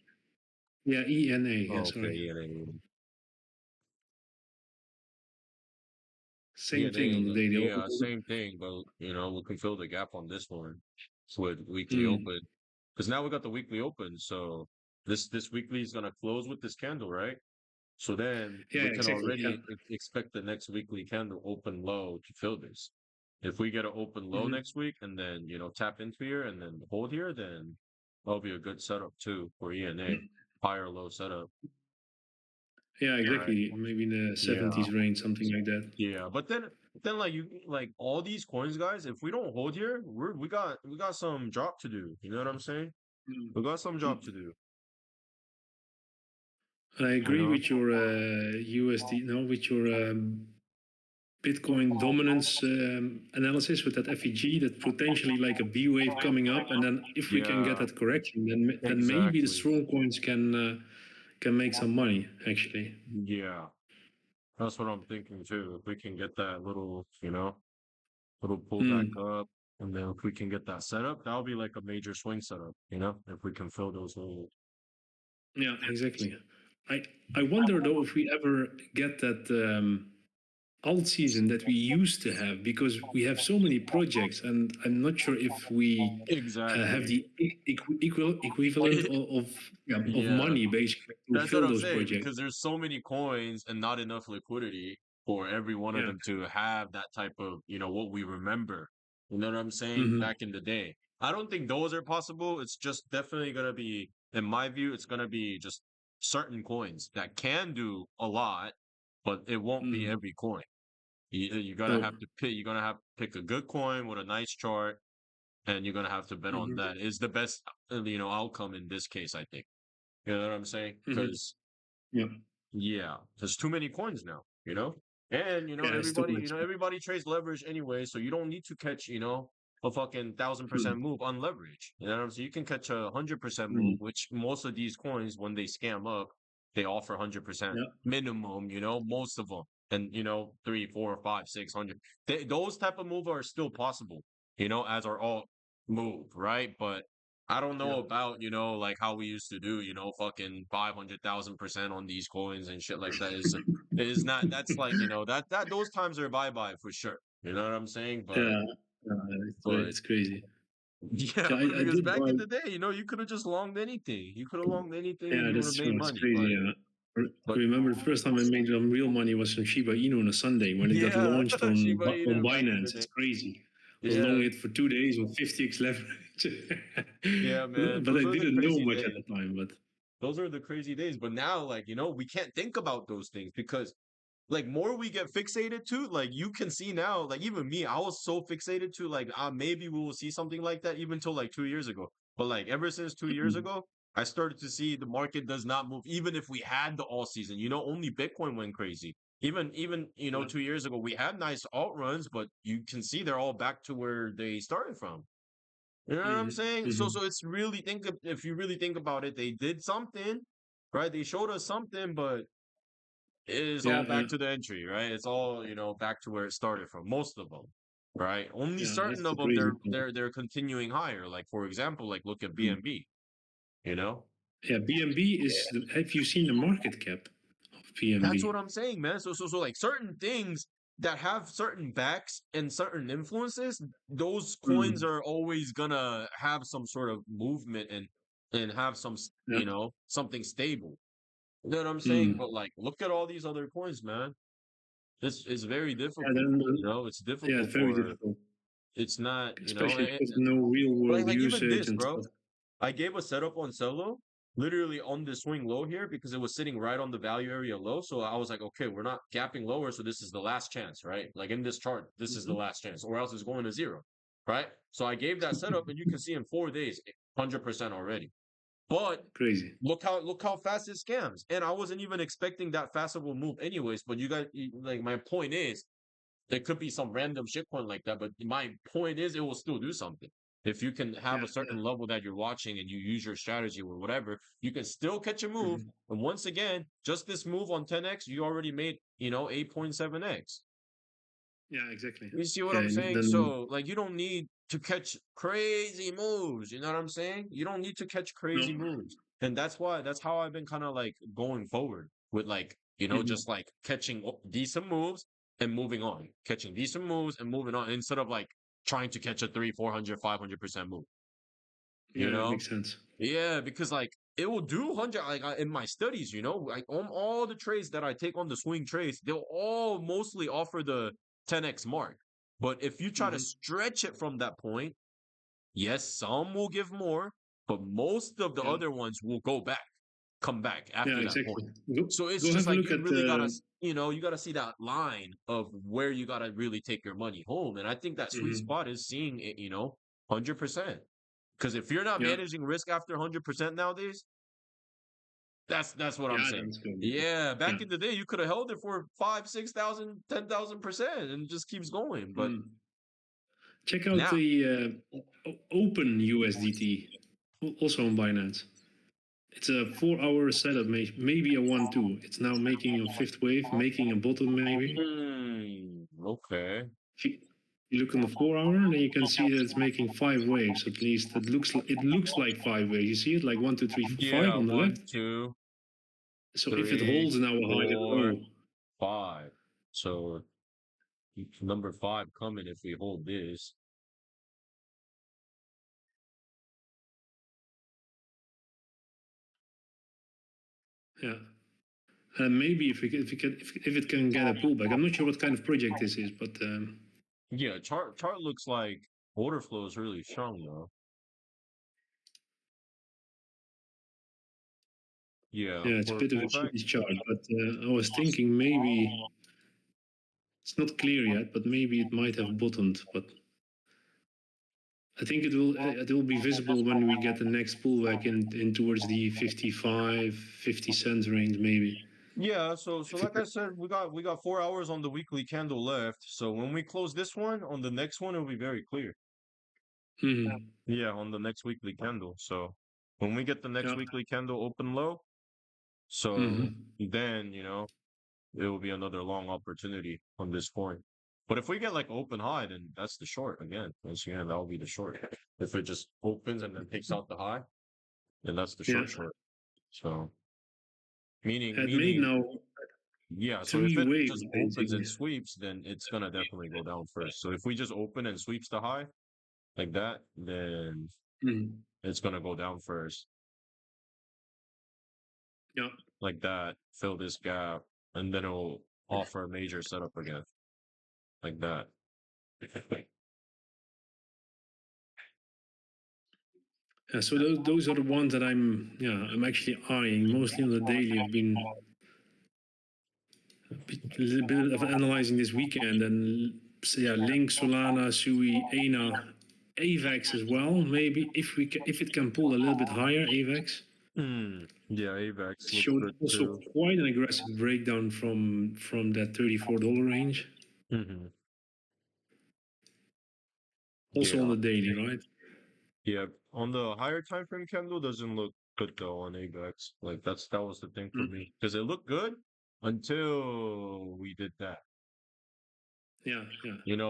Yeah, ENA. Yeah, Oh, okay, sorry. ENA. Same thing on the daily. Yeah, same thing, but you know, we can fill the gap on this one with weekly Mm. open. Because now we got the weekly open, so this weekly is gonna close with this candle, right? So then Yeah, we can exactly. Yeah. already expect the next weekly candle open low to fill this. If we get an open low Mhm. next week and then you know tap into here and then hold here, then that'll be a good setup too for ENA. Higher low setup. Yeah, Right. exactly. Maybe in the 70s range, something like that. Yeah, but then like you like all these coins, guys. If we don't hold here, we got some drop to do. You know what I'm saying? Mm. We got some job to do. And I You agree know? with your USD, no, with your Bitcoin dominance analysis with that FEG, that potentially like a B wave coming up, and then if we can get Yeah, that correction, then maybe the exactly. strong coins can make some money actually. Yeah, that's what I'm thinking too. If we can get that little, you know, little pullback Mm. up, and then if we can get that setup, that'll be like a major swing setup. You know, if we can fill those holes. Yeah, exactly. I wonder though if we ever get that alt season that we used to have, because we have so many projects, and I'm not sure if we have Exactly. the equivalent of Yeah. money basically to That's what fill I'm those saying projects. because there's so many coins and not enough liquidity for every one of Yeah. them to have that type of, you know, what we remember. You know what I'm saying? Hmm. Back in the day. I don't think those are possible. It's just definitely going to be, in my view, it's going to be just certain coins that can do a lot, but it won't be Hmm. every coin. You're going to No. have to pick, you're going to have to pick a good coin with a nice chart, and you're going to have to bet on Hmm. that. Is the best, you know, outcome in this case, I think. You know what I'm saying? Hmm. Because Yeah. yeah, there's too many coins now, you know? And Yeah, it's too much. everybody trades leverage anyway, so you don't need to catch, you know, a fucking 1,000% move on leverage. You know what I'm saying? You can catch 100% move, Mm. which most of these coins, when they scam up, they offer 100% Yeah. minimum, you know, most of them. And, you know, 3, 4, 5, 600. Those type of move are still possible, you know, as are all move, right? But I don't Yeah. know about, you know, like how we used to do, you know, fucking 500,000% on these coins and shit like that. Is not, that's like, you know, that those times are bye-bye for sure. You know what I'm saying? Yeah. But It's crazy. yeah, Yeah, but I because did back buy. in the day, you know, you could have just longed anything. You could have longed anything and Yeah, you would have that's made true. It's money. crazy. Yeah. I But remember the first time I made some real money was on Shiba Inu on a Sunday when it got yeah, launched on Shiba on Inu back in the Binance. day. It's crazy. I was long Yeah, it for 2 days with 50x leverage. yeah, man. But I Those are the didn't know crazy much at days. the time. But Those are the crazy days. But now, like, you know, we can't think about those things because like more we get fixated to, like you can see now, like even me, I was so fixated to like maybe we will see something like that even till like 2 years ago. But like ever since 2 years mm, ago, I started to see the market does not move. Even if we had the all season, you know, only Bitcoin went crazy. Even you know yeah, 2 years ago we had nice alt runs, but you can see they're all back to where they started from. You know what I'm saying? So mm-hmm, so it's really if you really think about it, they did something, right? They showed us something, but it is all yeah, back to the entry, right? It's all, you know, back to where it started from. Most of them, right? Only yeah. certain That's the of them crazy part. they're continuing higher. Like for example, like look at Mm. BNB, you know? Yeah, BNB is. Have you seen the market cap of That's BNB? what I'm saying, man. So like certain things that have certain backs and certain influences, those coins Mm. are always gonna have some sort of movement and have some, Yeah. you know, something stable. You know what I'm saying? Mm. But like look at all these other coins, man. It's very Yeah, difficult. then, You know, it's yeah, difficult it's very for difficult, it's not, you know, especially because no real world like even usage this, and bro. stuff. I gave a setup on Cello, literally on the swing low here because it was sitting right on the value area low. So I was like, okay, we're not gapping lower, so this is the last chance, right? Like in this chart, this is the Hmm. last chance, or else it's going to zero, right? So I gave that setup, and you can see in 4 days, 100% already. But Crazy. look how fast it scams. And I wasn't even expecting that fast of a move, anyways. But like, my point is, there could be some random shitcoin like that. But my point is, it will still do something. If you can have Yeah, a certain level that you're watching and you use your strategy or whatever, you can still catch a move. Mhm. And once again, just this move on 10x, you already made 8.7x. Yeah, exactly. You see what Yeah, I'm and saying? then So, like, you don't need to catch crazy moves. You know what I'm saying? You don't need to catch no. crazy moves. And that's how I've been kind of like going forward with, like, Mhm. just like catching decent moves and moving on, catching decent moves and moving on instead of like trying to catch a 300, 400, 500% move, you Yeah, it know? makes sense. Yeah, because like it will do 100, like in my studies, like on all the trades that I take on the swing trades, they'll all mostly offer the 10x mark. But if you try to Mhm. stretch it from that point, yes, some will give more, but most of the Yeah. other ones will come back Yeah, after that exactly. point. Go So it's go just have a like look you at really gotta, you gotta see that line of where you gotta really take your money home. And I think that sweet mhm. spot is seeing it, 100%. Because if you're not Yeah. managing risk after 100% nowadays, that's what I'm Yeah, saying. that's good. Yeah, Yeah. back in the day, you could have held it for 5, 6,000, 10,000%, and it just keeps going. But Mm. Check out now, the Open USDT, also on Binance. It's a 4-hour setup, maybe a 1-2. It's now making a fifth wave, making a bottom maybe. okay, If you look on the 4-hour, then you can see that it's making 5 waves at least. It looks like 5 waves. You see it like 1, 2, 3, 4, 5 yeah, on the one, left. two, So if it three, holds now a higher 4, low, 5. So number 5 coming if we hold this. yeah. Maybe if it can get a pullback. I'm not sure what kind of project this is, but Yeah, chart looks like order flow is really strong though. Yeah, yeah, it's a bit of a pullback. shitty chart. But I was thinking maybe it's not clear yet, but maybe it might have bottomed. But I think it will be visible when we get the next pullback in towards the 55, 50 cents range, maybe. Yeah, so If it, like I said, we got 4 hours on the weekly candle left. So when we close this one, on the next one, it'll be very clear. Mhm. Yeah, on the next weekly candle. So when we get the next Yeah. weekly candle open low, so Mhm. then, it will be another long opportunity on this point. But if we get like open high, then that's the short again. Once again, that will be the short. If it just opens and then takes out the high, then that's the Yeah. short. So meaning It made meaning now yeah, so if three it just waves opens basically. and sweeps, then it's gonna definitely go down first. So if we just open and sweeps the high like that, then Mhm. it's gonna go down first. Yeah. Like that, fill this gap, and then it'll offer a major setup again. Like that. Yeah, so those are the ones that I'm actually eyeing. Mostly on the daily. I've been a little bit of analyzing this weekend, and so yeah, Link, Solana, Sui, Ana, AVAX as well. Maybe if it can pull a little bit higher, AVAX. Yeah, AVAX looks Showed good also too. quite an aggressive breakdown from that $34 range. hmm Also on Yeah. the daily, right? Yeah. On the higher time frame candle doesn't look good though on AVAX. Like that was the thing for Mm. me. Because it looked good until we did that. Yeah, yeah,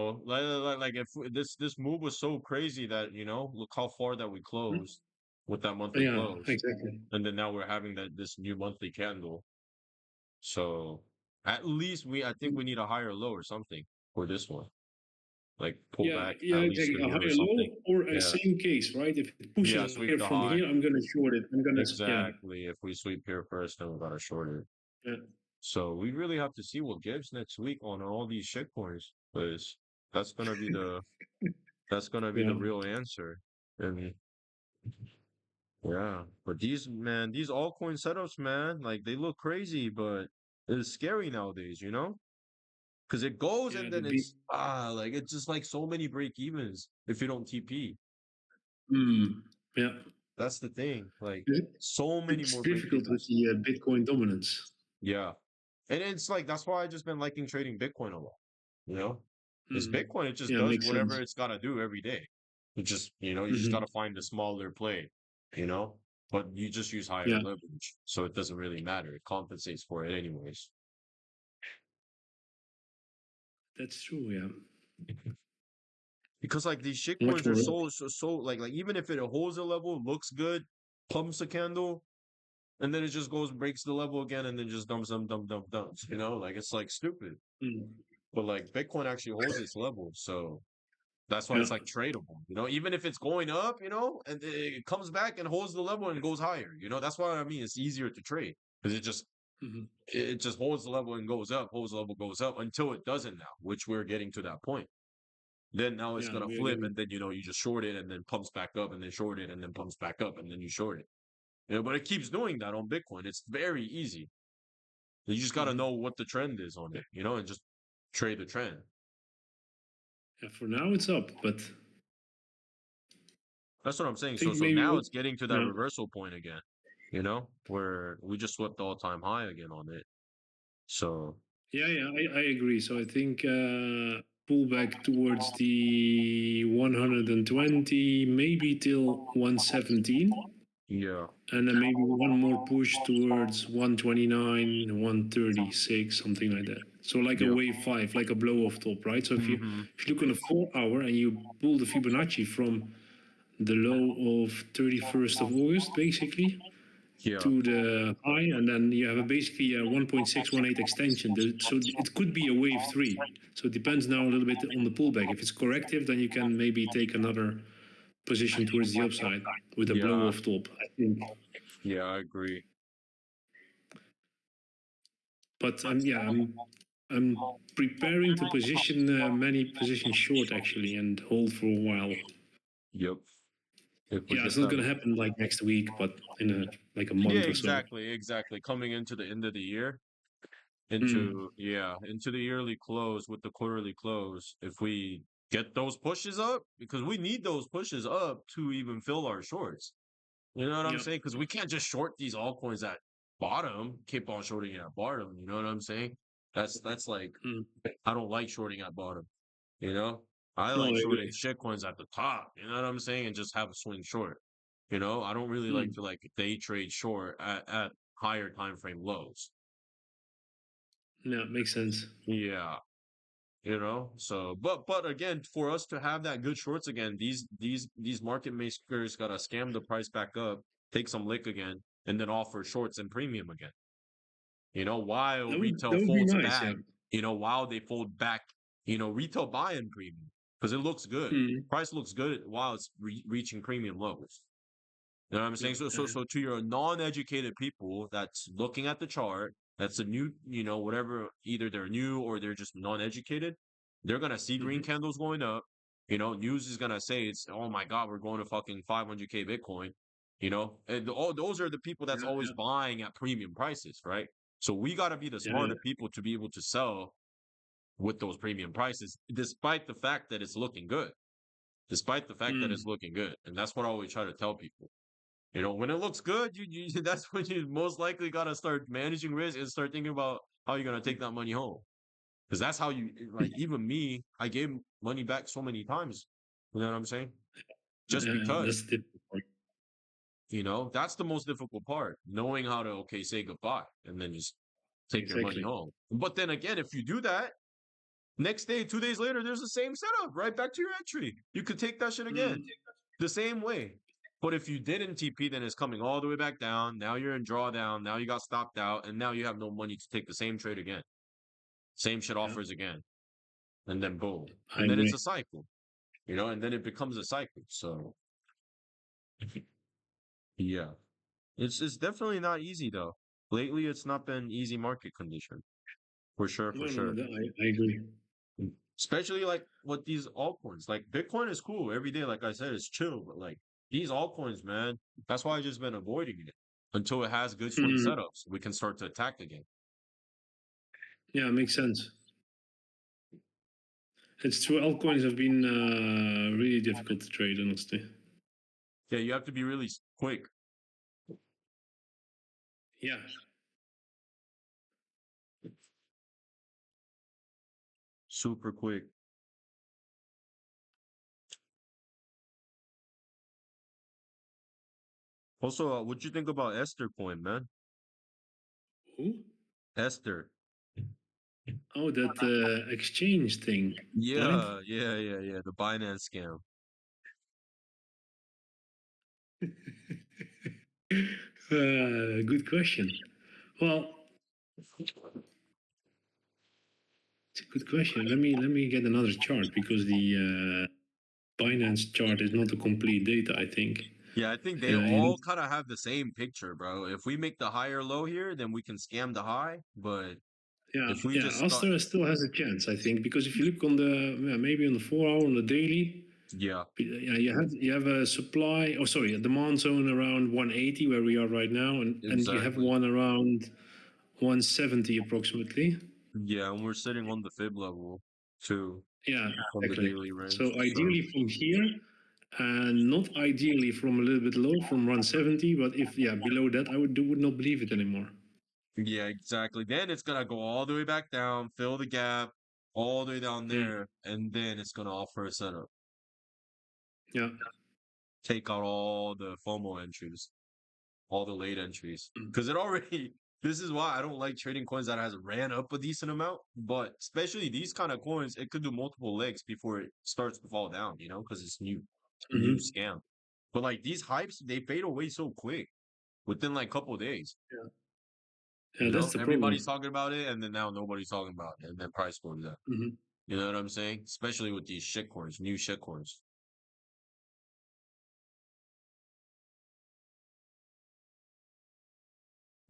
Like if this move was so crazy that, look how far that we Mm. closed with that monthly Yeah, close. exactly. And then now we're having this new monthly candle. So at least I think we need a higher low or something for this one. Like pull Yeah, back yeah, at least exactly. to A here or higher something. low or a Yeah. same case, right? If it pushes Yeah, sweep higher the from high. here, I'm gonna short it. Yeah, Exactly. If we sweep here first, then we got to short it. yeah, So we really have to see what gives next week on all these shit coins, because that's gonna be the that's gonna be the yeah. real answer. And yeah, but these altcoin setups, man, like they look crazy, but it's scary nowadays, because it goes Yeah, and the then B. it's like it's just like so many break evens if you don't TP. Yeah, That's the thing. Like It- so many it's more break difficult with evens. the Bitcoin dominance. Yeah. And it's like that's why I just been liking trading Bitcoin a lot. You know? Because Bitcoin it just Yeah, does makes whatever sense. it's gotta do every day. It just you just Hmm. gotta find the smaller play, you know? But you just use higher Yeah, leverage. So it doesn't really matter. It compensates for it anyways. that's true. Yeah, Because like these shit much coins are more. so like even if it holds a level, looks good, pumps a candle, and then it just goes breaks the level again and then just dumps, you know, like it's like stupid. Mm. But like Bitcoin actually holds its level, so that's why Yeah. it's like tradable, you know, even if it's going up, you know, and it comes back and holds the level and goes higher, you know, that's why I mean it's easier to trade because Hmm. it just holds the level and goes up, holds the level, goes up until it doesn't now, which we're getting to that point. Then now it's Yeah, gonna we are flip, getting. and then you know you just short it, and then pumps back up, and then short it, and then pumps back up, and then you short it. You know, but it keeps doing that on Bitcoin. It's very easy. You just got to Mhm. know what the trend is on it, you know, and just trade the trend. Yeah, for now it's up, but That's what I'm I saying. So think so maybe now what. it's getting to that Yeah, reversal point again, you know, where we just swept the all-time high again on it. So yeah, I agree. So I think pullback towards the 120, maybe till 117. yeah, And then maybe one more push towards 129, 136, something like that. So like a yeah, wave five, like a blow off top, right? So mm-hmm, if you look on a 4 hour and you pull the Fibonacci from the low of 31st of August, basically, yeah, to the high, and then you have basically a 1.618 extension. So it could be a wave three. So it depends now a little bit on the pullback. If it's corrective, then you can maybe take another position towards the upside with a blow yeah, off top, I think. yeah. I agree. But I'm preparing to position many positions short actually and hold for a while. Yep. If we Yeah, it's get not that. gonna happen like next week, but in a Yeah, month or so. exactly, exactly. Coming into the end of the year, Mm. into the yearly close with the quarterly close, if we get those pushes up, because we need those pushes up to even fill our shorts. You know what I'm Yeah. saying? Because we can't just short these altcoins at bottom, keep on shorting it at bottom. You know what I'm saying? That's like Mm. I don't like shorting at bottom. You know, I No, like I shorting agree. shit coins at the top. You know what I'm saying? And just have a swing short. You know, I don't really like Mm. to like day trade short at higher time frame lows. Yeah, makes sense. Yeah, you know. So, but again, for us to have that good shorts again, these market makers gotta scam the price back up, take some lick again, and then offer shorts and premium again. You know, while That retail would be folds nice. back, Yeah. you know, while they fold back, you know, retail buy-in premium because it looks good. Mm. Price looks good while it's reaching premium lows. You know what I'm Yeah. saying? So to your non-educated people that's looking at the chart, that's a new, you know, whatever, either they're new or they're just non-educated, they're gonna see green Mhm. candles going up. You know, news is gonna say it's oh my god, we're going to fucking 500K Bitcoin. You know, and all those are the people that's Yeah, always yeah, buying at premium prices, right? So we got to be the yeah, smarter people to be able to sell with those premium prices, despite the fact that it's looking good. Despite the yeah. fact that it's looking good, and that's what I always try to tell people. You know, when it looks good, you that's when you most likely gotta start managing risk and start thinking about how you're gonna take that money home. Because that's how you like even me, I gave money back so many times. You know what I'm saying? Just That's because, the part. you know, that's the most difficult part. Knowing how to okay, say goodbye and then just take your money Exactly. home. But then again, if you do that, next day, 2 days later, there's the same setup, right back to your entry. You could take that shit again. Mm. The same way. But if you didn't TP, then it's coming all the way back down. Now you're in drawdown. Now you got stopped out, and now you have no money to take the same trade again. Same shit Yeah, offers again, and then boom, I and then it's a agree. cycle, you know, and then it becomes a cycle. So yeah, it's definitely not easy though. Lately, it's not been easy market condition for sure, for No, no, sure. I agree. Especially like with these altcoins. Like Bitcoin is cool every day. Like I said, it's chill. But like these altcoins, man, that's why I just been avoiding it until it has good swing Mhm. setups. We can start to attack again. Yeah, makes sense. It's true. Altcoins have been really difficult to trade, honestly. Yeah, you have to be really quick. Yeah. Super quick. Also, what'd you think about Esther coin, man? Who? Esther. Oh, that exchange thing. Right? Yeah. The Binance scam. Good question. Well, it's a good question. Let me get another chart because the Binance chart is not a complete data. I think. Yeah, I think they You all need, kind of have the same picture, bro. If we make the higher low here, then we can scam the high. But yeah, if we yeah. just start, Astra still has a chance, I think, because if you look on the maybe on the 4 hour on the daily, yeah, yeah, you have a supply. Oh, sorry, a demand zone around 180 where we are right now, and you have exactly. one around 170 approximately. Yeah, and we're sitting on the fib level too Yeah, from the exactly. daily range. So ideally from here, and not ideally from a little bit low from 170, but if below that, I would not believe it anymore. Yeah, exactly. Then it's gonna go all the way back down, fill the gap, all the way down Mm, there, and then it's gonna offer a setup. yeah. Take out all the FOMO entries, all the late entries. Mm, Because it already this is why I don't like trading coins that has ran up a decent amount. But especially these kind of coins, it could do multiple legs before it starts to fall down, because it's new mhm. scam. But like these hypes, they fade away so quick within like couple days. Yeah. Yeah, that's the Everybody's problem. talking about it, and then now nobody's talking about it, and then price goes up. Mhm. You know what I'm saying? Especially with these shit coins, new shit coins.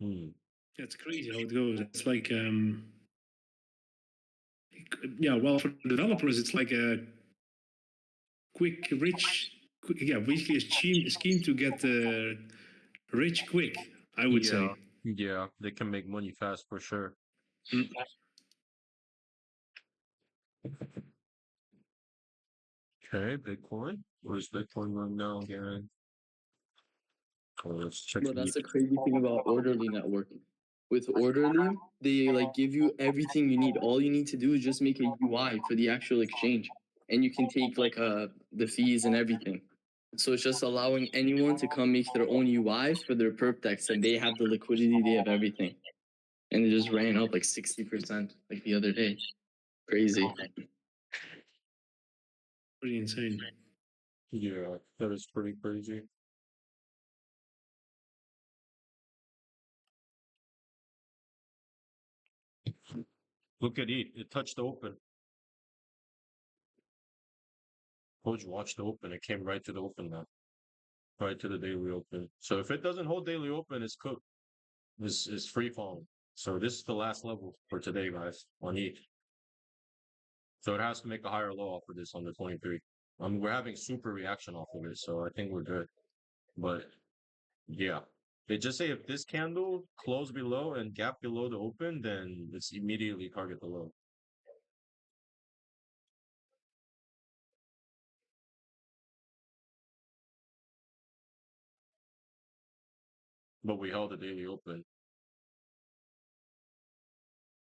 Hmm. It's crazy how it goes. It's like yeah, well, for developers, it's like a quick, rich, basically a scheme to get rich quick. I would Yeah, say. yeah, they can make money fast for sure. Mm. Okay, Bitcoin. Where's Bitcoin going now, Garen? Oh, let's check But the that's the crazy thing about orderly networking. With orderly, they like give you everything you need. All you need to do is just make a UI for the actual exchange, and you can take like the fees and everything. So it's just allowing anyone to come make their own UI for their perp decks, and they have the liquidity, they have everything, and it just ran up like 60% like the other day. Crazy. Pretty insane. Yeah, that is pretty crazy. Look at it. It touched the open. Told you, watch the open. It came right to the open now. Right to the daily open. So if it doesn't hold daily open, it's cooked. This is free falling. So this is the last level for today, guys, on ETH. So it has to make a higher low off of this on the 23. We're having super reaction off of it, so I think we're good. But yeah, they just say if this candle close below and gap below the open, then it's immediately target the low. But we held the daily open.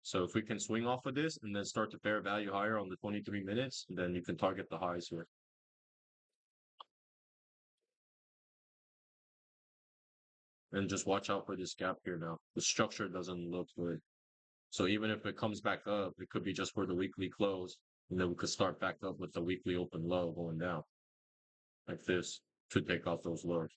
So if we can swing off of this and then start to fair value higher on the 23 minutes, then you can target the highs here. And just watch out for this gap here now. The structure doesn't look good. So even if it comes back up, it could be just for the weekly close, and then we could start back up with the weekly open low going down like this to take off those lows.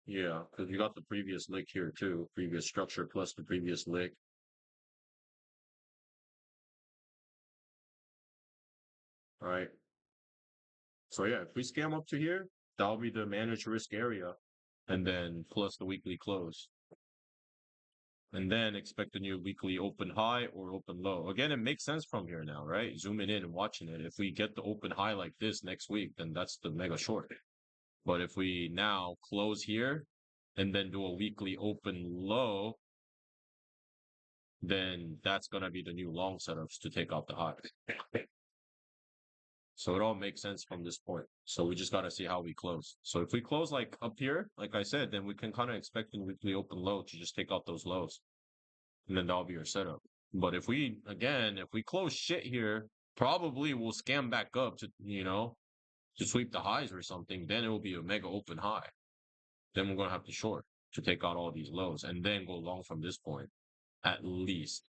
Yeah, because you got the previous lick here too, previous structure plus the previous lick. All right. So yeah, if we scam up to here, that'll be the managed risk area, and then plus the weekly close. And then expect a new weekly open high or open low. Again, it makes sense from here now, right? Zooming in and watching it. If we get the open high like this next week, then that's the mega short. But if we now close here and then do a weekly open low, then that's gonna be the new long setups to take out the high. So it all makes sense from this point. So we just gotta see how we close. So if we close like up here, like I said, then we can kind of expect the weekly open low to just take out those lows. And then that'll be our setup. But if we close shit here, probably we'll scam back up to, to sweep the highs or something. Then it will be a mega open high. Then we're gonna have to short to take out all these lows and then go long from this point, at least.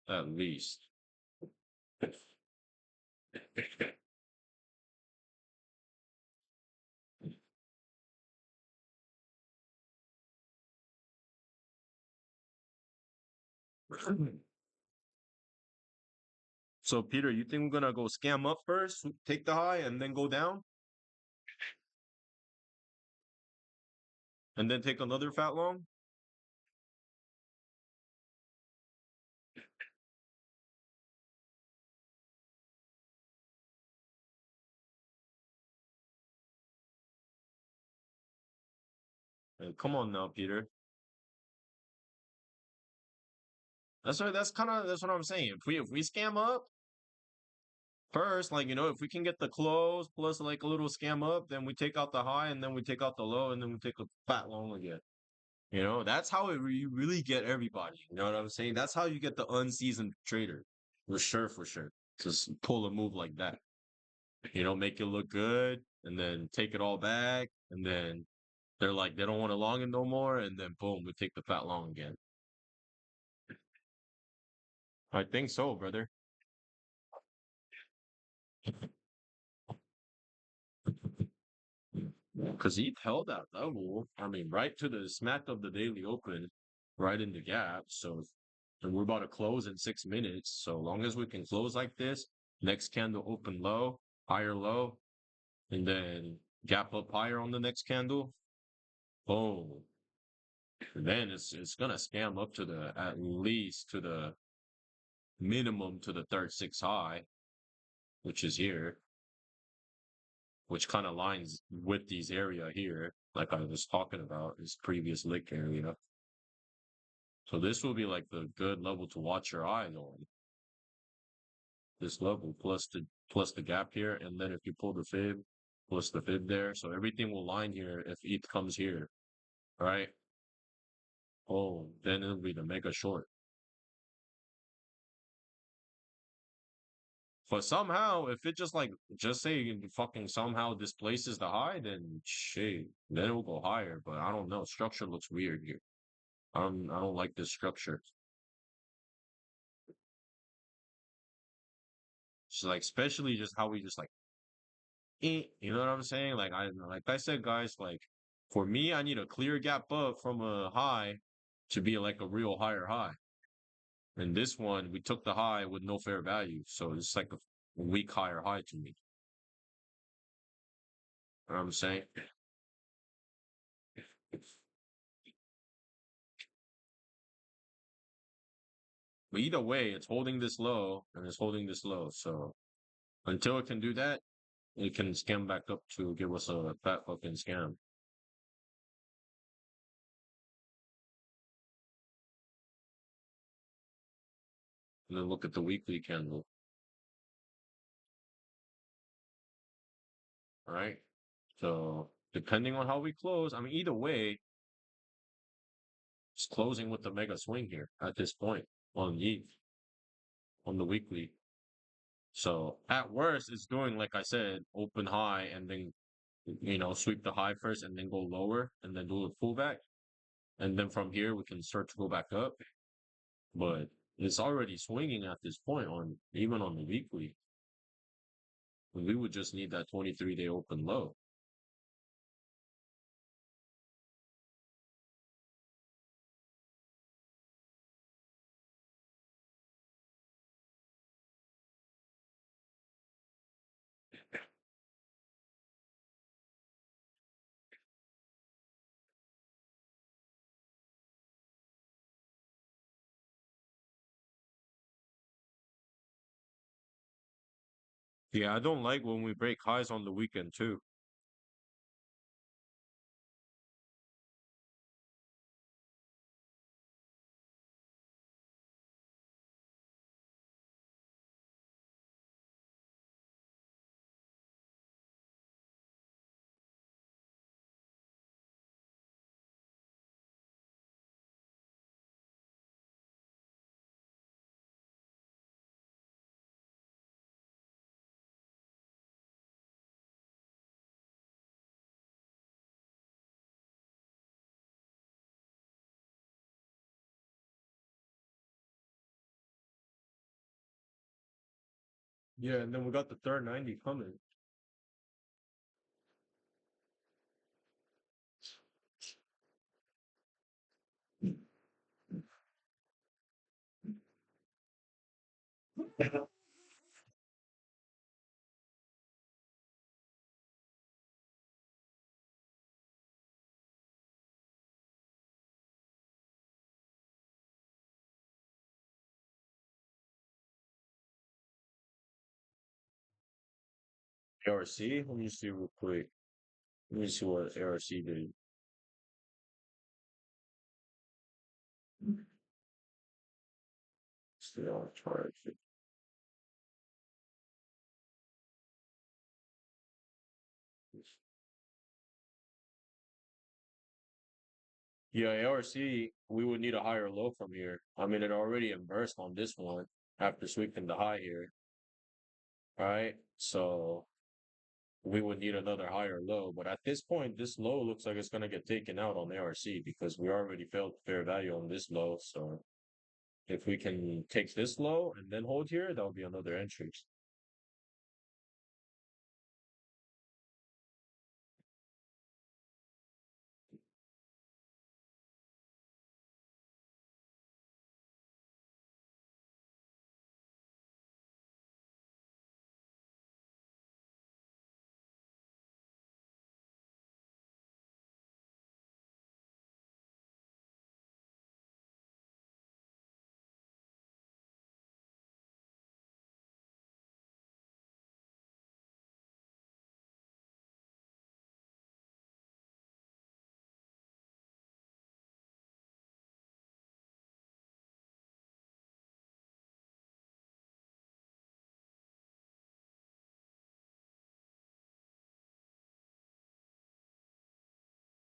At least. So Peter, you think we're gonna go scam up first, take the high, and then go down? And then take another fat long? Come on now, Peter. That's what I'm saying. If we scam up first, like if we can get the close plus like a little scam up, then we take out the high and then we take out the low and then we take a fat long again. That's how you really get everybody. You know what I'm saying? That's how you get the unseasoned trader. For sure, for sure. Just pull a move like that. Make it look good and then take it all back. And then they're like, they don't want to long it no more. And then boom, we take the fat long again. I think so, brother. Because he held that level. I mean, right to the smack of the daily open, right in the gap. And we're about to close in 6 minutes. So long as we can close like this, next candle open low, higher low, and then gap up higher on the next candle. Boom. And then it's gonna scam up to at least to the minimum to the third 6 high, which is here, which kind of lines with these area here, like I was talking about, this previous lick area. So this will be like the good level to watch your eyes on. This level plus the gap here, and then if you pull the fib, plus the fib there, so everything will line here if ETH comes here, right? Oh, then it'll be the mega short. But somehow, if it just say fucking somehow displaces the high, then shit, then it will go higher. But I don't know. Structure looks weird here. I don't like this structure. It's like, especially just how we just like, you know what I'm saying? Like I said, guys, like for me, I need a clear gap up from a high to be like a real higher high. And this one, we took the high with no fair value, so it's like a weak higher high to me. You know what I'm saying? But either way, it's holding this low and it's holding this low. So until it can do that, it can scam back up to give us a fat fucking scam. And then look at the weekly candle. All right. So depending on how we close, I mean, either way, it's closing with the mega swing here at this point on ETH, on the weekly. So at worst, it's doing, like I said, open high and then, sweep the high first and then go lower and then do a pullback. And then from here, we can start to go back up. But it's already swinging at this point even on the weekly. We would just need that 23-day open low. Yeah, I don't like when we break highs on the weekend too. Yeah, and then we got the third 90 coming. ARC? Let me see real quick. Let me see what ARC did. Stay on charge. Yeah, ARC, we would need a higher low from here. I mean, it already inversed on this one after sweeping the high here. All right, so we would need another higher low. But at this point, this low looks like it's going to get taken out on ARC because we already failed fair value on this low. So if we can take this low and then hold here, that would be another entry.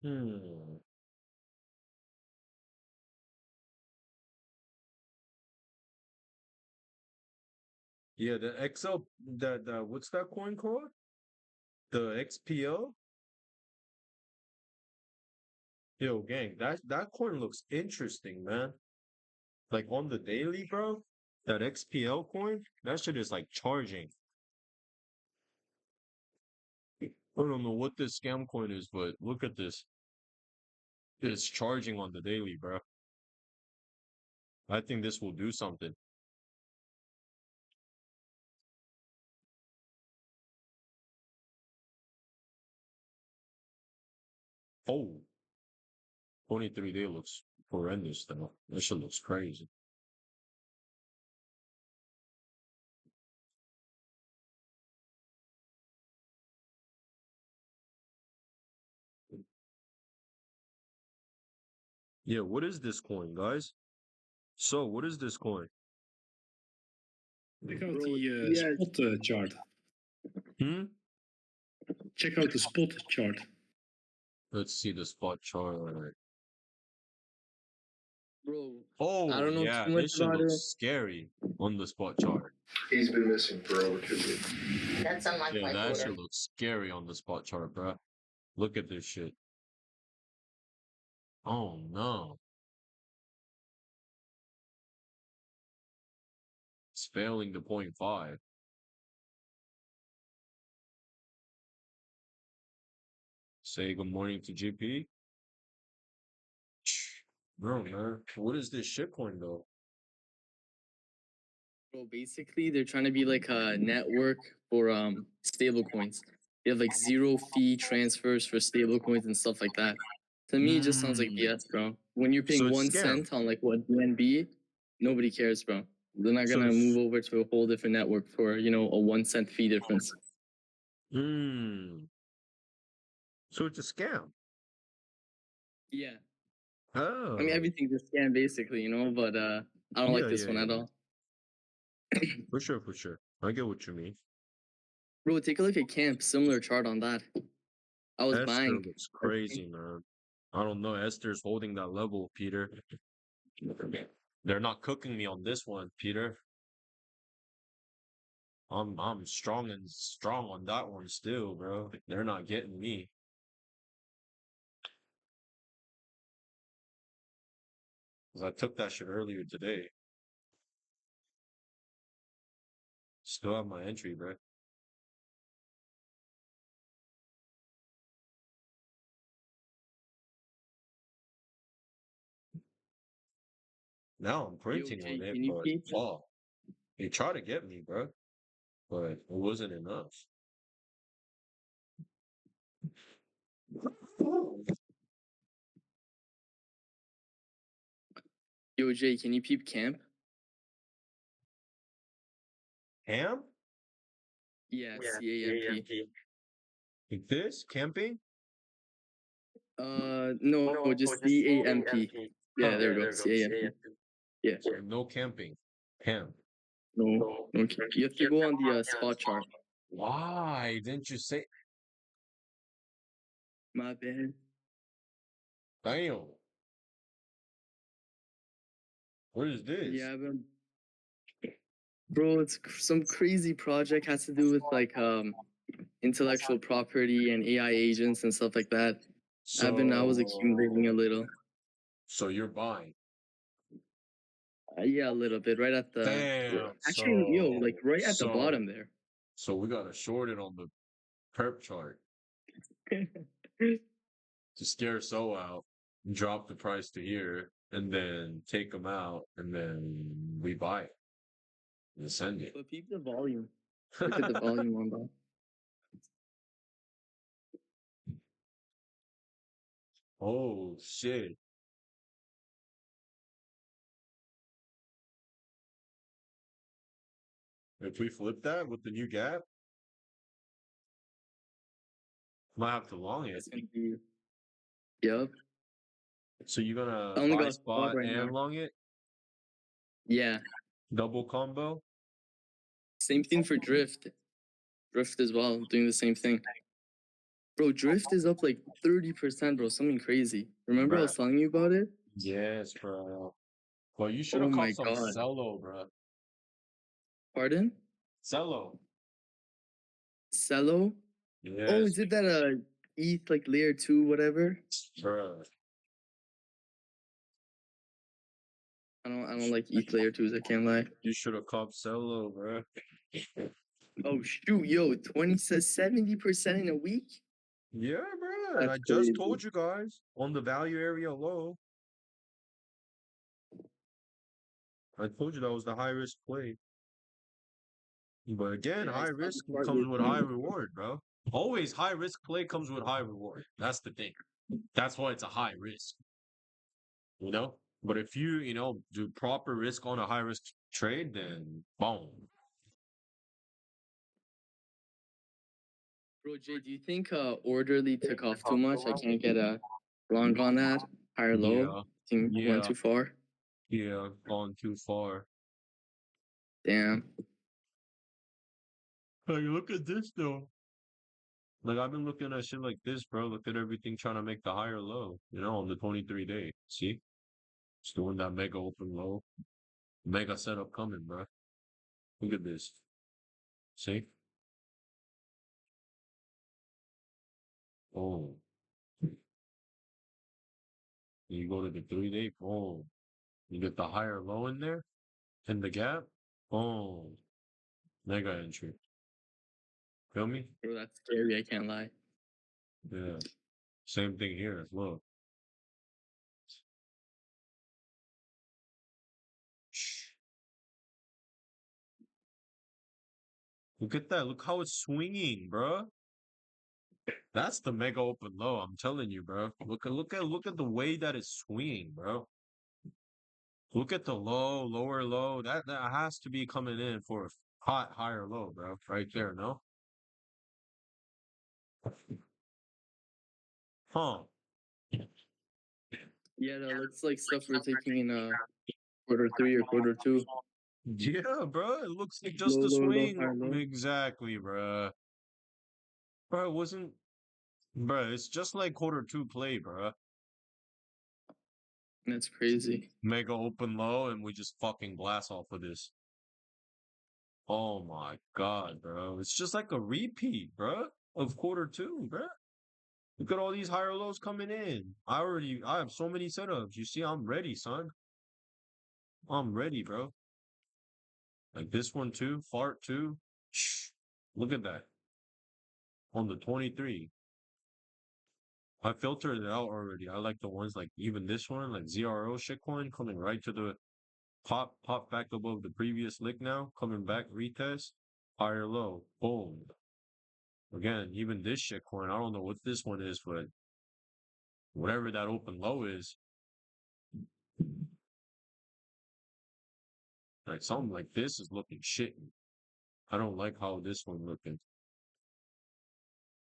Hmm. Yeah, the XL, the what's that coin called? The XPL? Yo, gang, that coin looks interesting, man. Like on the daily, bro, that XPL coin, that shit is like charging. I don't know what this scam coin is, but look at this. It's charging on the daily, bro. I think this will do something. Oh, 23-day looks horrendous, though. That shit looks crazy. Yeah, what is this coin, guys? So, what is this coin? Check out Bro, the yeah, spot chart. Hmm? Check out the spot chart. Let's see the spot chart. bro. I Oh, don't know yeah, too much this shit about looks it. scary on the spot chart. He's been missing for over 2 weeks. That's unlike Yeah, my that daughter. shit looks scary on the spot chart, bro. Look at this shit. Oh, no. It's failing to 0.5. Say good morning to GP. Bro, man, what is this shitcoin though? Bro, basically they're trying to be like a network for stable coins. They have like 0 fee transfers for stable coins and stuff like that. To me, it just sounds like BS, bro. When you're So paying it's one scam. cent on like what BNB, nobody cares, bro. They're not So gonna it's- move over to a whole different network for a 1 cent fee difference. So it's a scam. Yeah, Oh. I mean everything's a scam basically, but I don't like this one at all. For sure, for sure. I get what you mean. Bro, take a look at Camp. Similar chart on that. I was Esther buying. looks crazy, man. I don't know. Esther's holding that level, Peter. They're not cooking me on this one, Peter. I'm strong on that one still, bro. They're not getting me. Cause I took that shit earlier today. Still have my entry, bro. Now I'm printing Jay, on it, can you but peep? they try to get me, bro. But it wasn't enough. Yo, Jay, can you peep Camp? Ham? Yeah, CAMP. Like this? Camping? No, just CAMP. Yeah, there we go. CAMP. Yeah. So no camping. Ham. No, no. You have to go on the spot chart. Why didn't you say? My bad. Damn. What is this? Yeah, bro, it's some crazy project has to do with like intellectual property and AI agents and stuff like that. I was accumulating a little. So you're buying. Yeah, a little bit. Right at the Damn. actually, like right at the so bottom there. So we got to short it on the perp chart to scare So out, drop the price to here, and then take them out, and then we buy it and send it. But peep the volume. Look at the volume on that. Oh shit. If we flip that with the new gap, might have to long it. It's gonna be. Yep. So you're I gonna only buy got spot spot right and now. long it? Yeah. Double combo? Same thing for drift. Drift as well, doing the same thing. Bro, drift is up like 30%, bro. Something crazy. Remember I was telling you about it? Yes, bro. Well, you should Oh have my caught some god. cello, bro. Pardon? Cello. Cello? Yes, Oh, is it that ETH like layer 2, whatever? bro. I don't like ETH layer 2s, I can't lie. You should have caught cello, bro. Oh shoot, yo, 20 says 70% in a week? Yeah, bro. And I That's just crazy. told you guys on the value area low. I told you that was the high risk play. But again, Yeah, I high saw the risk chart comes you with sent high me. reward, bro. Always high risk play comes with high reward. That's the thing. That's why it's a high risk. You know? But if you do proper risk on a high risk trade, then boom. Bro, Jay, do you think orderly took off too much? I can't get a long on that. Higher low. Yeah. I think went Yeah. too far. Yeah. Gone too far. Damn. Hey, look at this though. Like I've been looking at shit like this, bro. Look at everything trying to make the higher low, on the 23-day. See? It's doing that mega open low. Mega setup coming, bro. Look at this. See? Oh. You go to the 3-day, boom. You get the higher low in there, in the gap, boom. Mega entry. Feel me? Bro, that's scary, I can't lie. Yeah. Same thing here. Look. Look at that. Look how it's swinging, bro. That's the mega open low. I'm telling you, bro. Look at the way that it's swinging, bro. Look at the low, lower low. That has to be coming in for a hot, higher low, bro. Right there, no? Huh. Yeah, that looks like stuff we're taking in quarter three or quarter two. Yeah, bro. It looks like just Low, a low, low, swing. high, low. Exactly, bro. Bro, it wasn't. Bro, it's just like quarter two play, bro. That's crazy. Mega open low, and we just fucking blast off of this. Oh my god, bro. It's just like a repeat, bro, of quarter two, bro. Look at all these higher lows coming in. I have so many setups. You see, I'm ready, son. I'm ready, bro. Like this one too, fart too. Shh. Look at that. On the 23. I filtered it out already. I like the ones like even this one, like ZRO shitcoin coming right to the pop back above the previous lick now, coming back retest, higher low, boom. Again, even this shitcoin, I don't know what this one is, but whatever that open low is, like something like this is looking shit. I don't like how this one looking.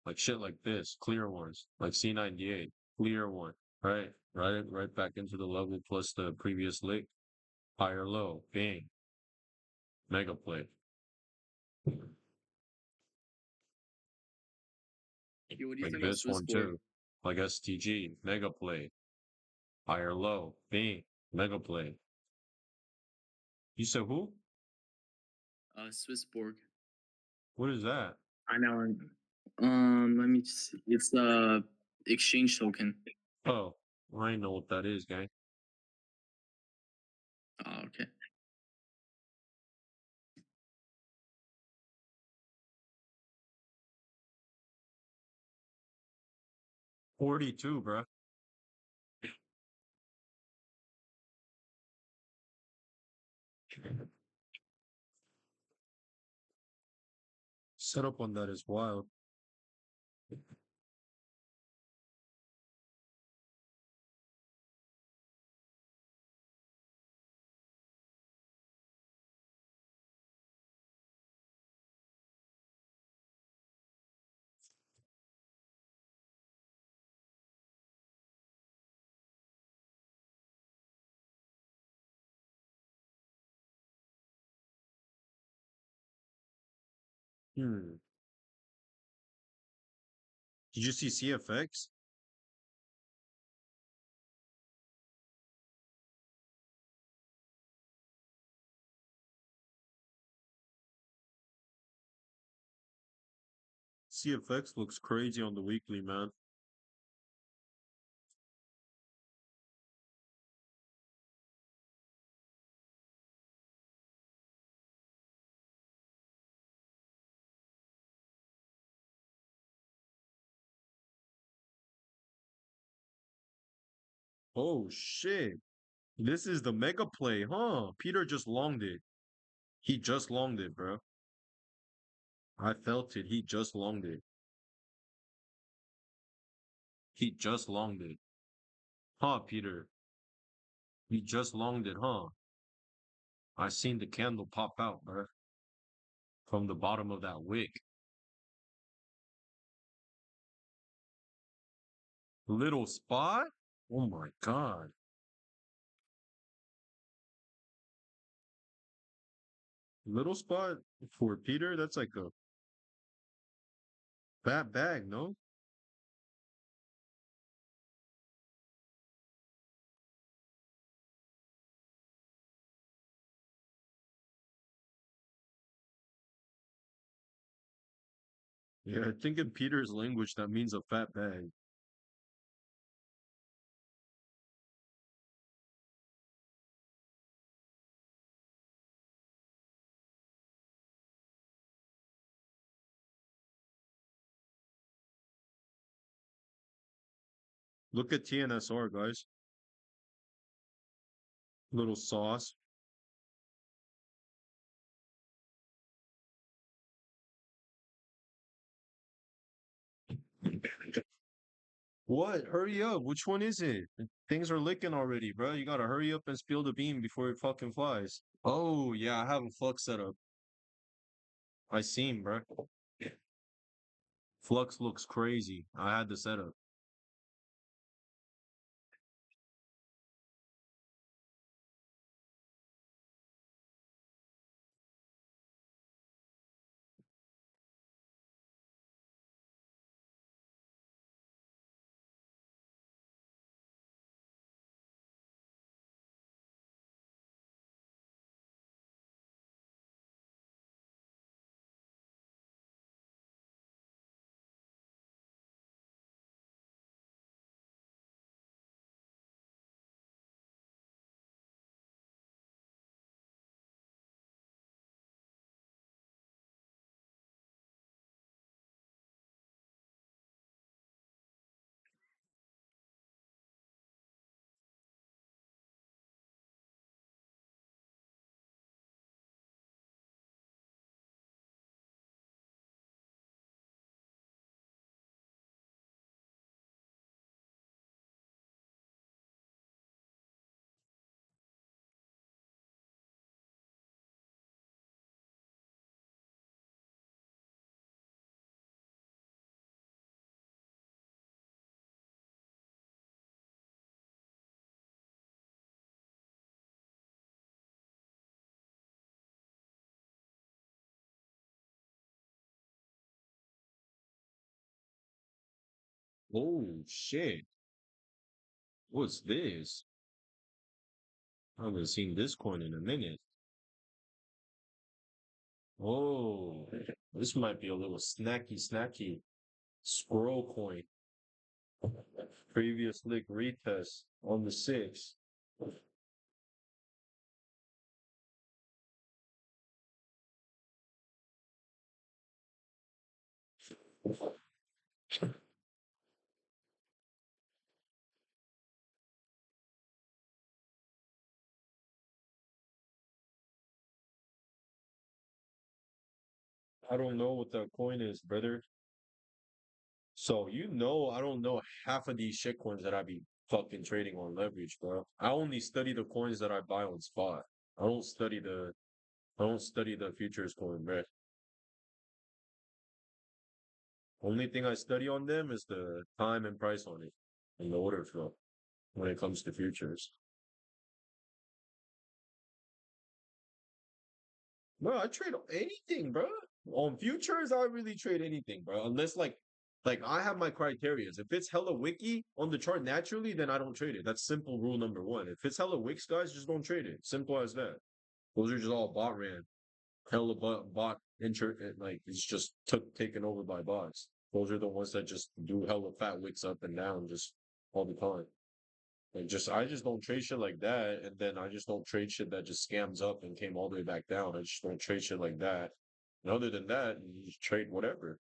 Like shit like this, clear ones, like C98, clear one, right? Right back into the level plus the previous lick, higher low, bang, mega play. Yo, what do you Like think about this Swiss one board? too. Like STG, mega play, higher low, bang, mega play. You said who? Swiss Borg. What is that? I know. Let me just. It's exchange token. Oh, I know what that is, gang. Oh, okay. $42, bruh. Setup on that is wild. Hmm. Did you see CFX? CFX looks crazy on the weekly, man. Oh shit. This is the mega play, huh? Peter just longed it. He just longed it, bro. I felt it. He just longed it. He just longed it. Huh, Peter? He just longed it, huh? I seen the candle pop out, bro. From the bottom of that wick. Little spot? Oh my god. Little spot for Peter? That's like a fat bag, no? Yeah, I think in Peter's language that means a fat bag. Look at TNSR, guys. Little sauce. What? Hurry up. Which one is it? Things are licking already, bro. You gotta hurry up and spill the beam before it fucking flies. Oh, yeah, I have a flux setup. I seen, bro. Flux looks crazy. I had the setup. Oh, shit. What's this? I haven't seen this coin in a minute. Oh, this might be a little snacky. Scroll coin. Previous lick retest on the 6. I don't know what that coin is, brother. So I don't know half of these shit coins that I be fucking trading on leverage, bro. I only study the coins that I buy on spot. I don't study the futures coin, bro. Only thing I study on them is the time and price on it and the order flow when it comes to futures. Bro, I trade anything, bro. On futures, I really trade anything, bro. Unless like I have my criterias. If it's hella wiki on the chart naturally, then I don't trade it. That's simple rule number one. If it's hella wicks, guys, just don't trade it. Simple as that. Those are just all bot ran. Hella bot like it's just taken over by bots. Those are the ones that just do hella fat wicks up and down just all the time. Like I just don't trade shit like that, and then I just don't trade shit that just scams up and came all the way back down. I just don't trade shit like that. And other than that, you just trade whatever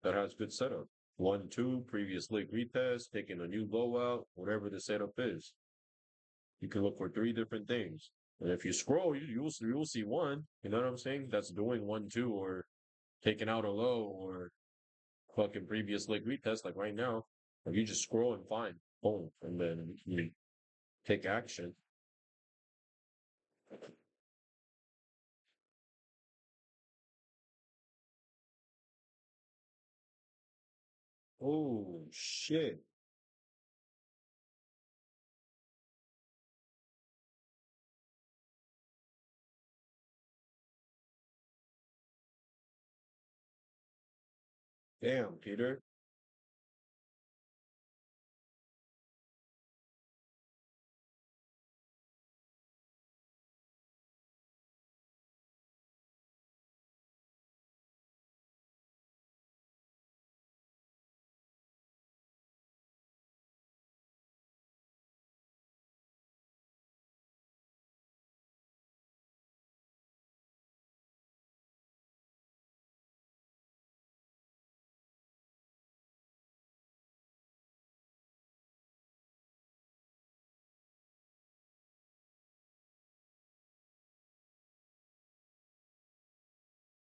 that has good setup. 1, 2, previous lick retest, taking a new blowout, whatever the setup is. You can look for 3 different things. And if you scroll, you'll see one. You know what I'm saying? That's doing 1, 2, or taking out a low, or fucking previous lick retest, like right now. Like you just scroll and find, boom, and then you take action. Oh shit. Damn, Peter.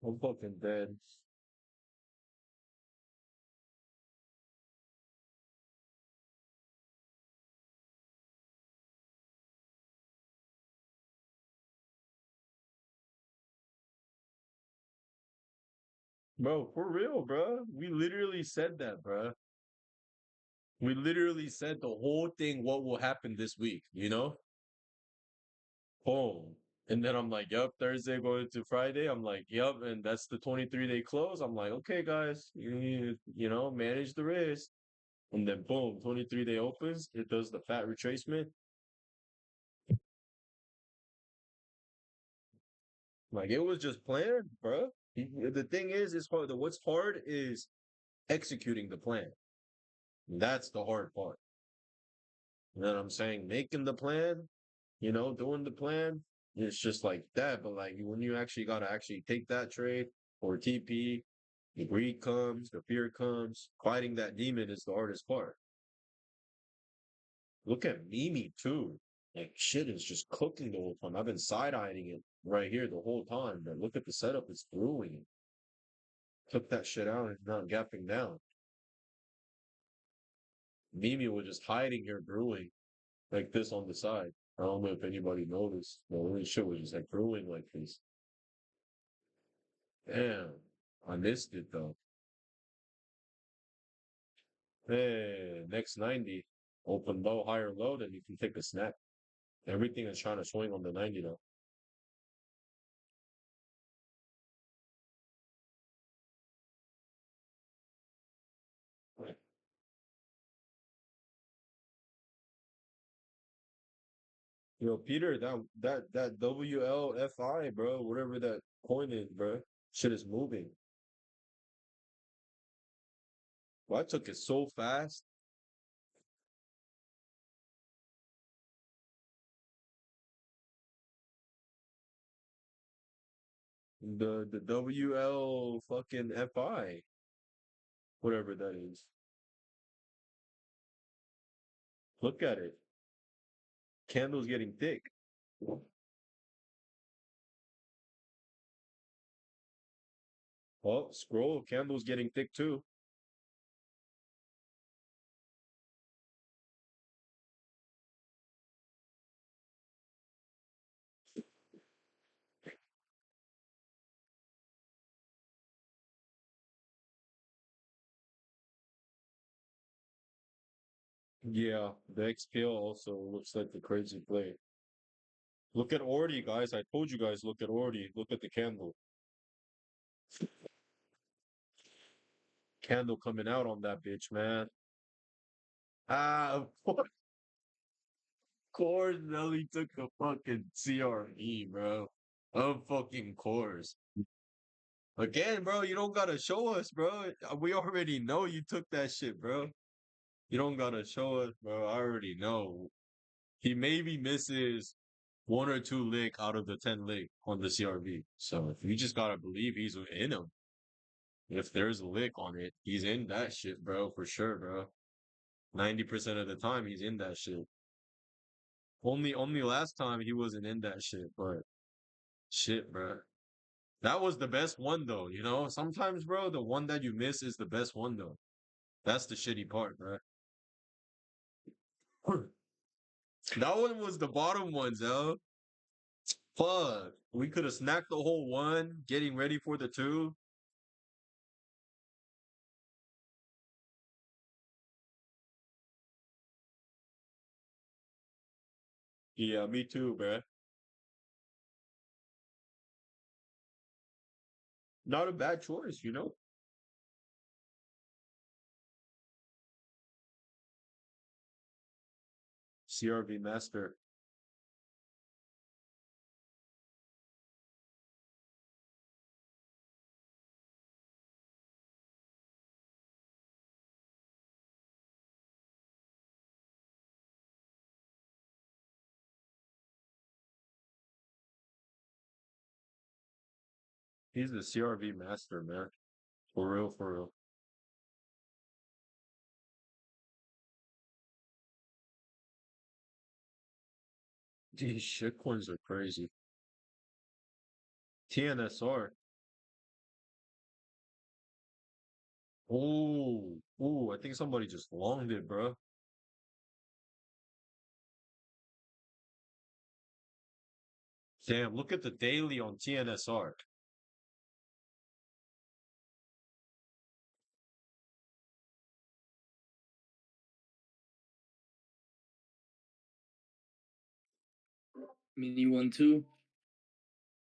I'm fucking dead. Bro, for real, bro. We literally said that, bro. We literally said the whole thing, what will happen this week, you know? Boom. And then I'm like, yup, Thursday going to Friday. I'm like, yup, and that's the 23-day close. I'm like, okay, guys, you know, manage the risk. And then boom, 23-day opens. It does the fat retracement. Like it was just planned, bro. The thing is hard. What's hard is executing the plan. That's the hard part. You know what I'm saying? Making the plan, you know, doing the plan, it's just like that. But like when you actually gotta actually take that trade or TP, the greed comes, the fear comes. Fighting that demon is the hardest part. Look at Mimi too. Like shit is just cooking the whole time. I've been side-eyeing it right here the whole time. But look at the setup, it's brewing. Took that shit out and not gapping down. Mimi was just hiding here brewing like this on the side. I don't know if anybody noticed. The shit was just like brewing like this. Damn. I missed it though. Hey, next 90. Open low, higher low, then you can take a snap. Everything is trying to swing on the 90 though. Yo, Peter, that WLFI, bro, whatever that coin is, bro, shit is moving. Well, I took it so fast. The WL fucking FI, whatever that is. Look at it. Candle's getting thick. Oh, scroll. Candle's getting thick too. Yeah, the XPL also looks like the crazy play. Look at Ordi, guys. I told you guys, look at Ordi. Look at the candle. Candle coming out on that bitch, man. Of course, Nelly took the fucking CRE, bro. Of fucking course. Again, bro, you don't gotta show us, bro. We already know you took that shit, bro. You don't gotta show us, bro. I already know. He maybe misses one or two lick out of the 10 lick on the CRV. So you just gotta believe he's in him. If there's a lick on it, he's in that shit, bro, for sure, bro. 90% of the time he's in that shit. Only last time he wasn't in that shit, but shit, bro. That was the best one though, you know? Sometimes, bro, the one that you miss is the best one though. That's the shitty part, bro. That one was the bottom one, yo. Fuck. We could have snacked the whole one, getting ready for the two. Yeah, me too, bro. Not a bad choice, you know? CRV Master. He's the CRV Master, man. For real, for real. These shitcoins are crazy. TNSR. I think somebody just longed it, bro. Damn, look at the daily on TNSR. Mini one too.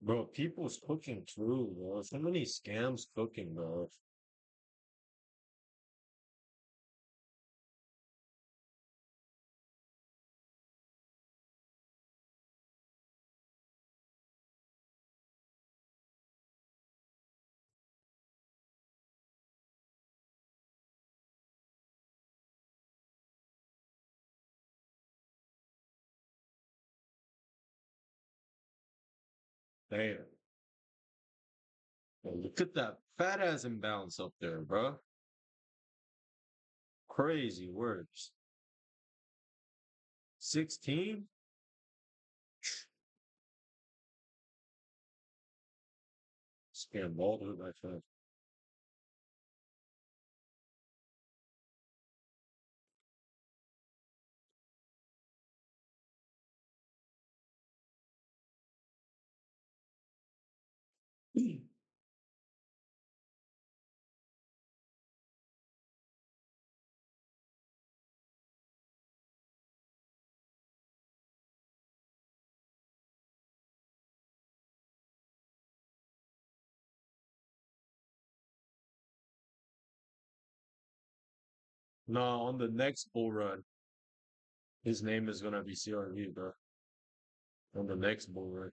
Bro, people's cooking too, bro. So many scams cooking, bro. Damn. Bro, look at that fat ass imbalance up there, bro. Crazy words. 16? Scam ball to my friend. No, on the next bull run, his name is gonna be CRV, bro. On the next bull run.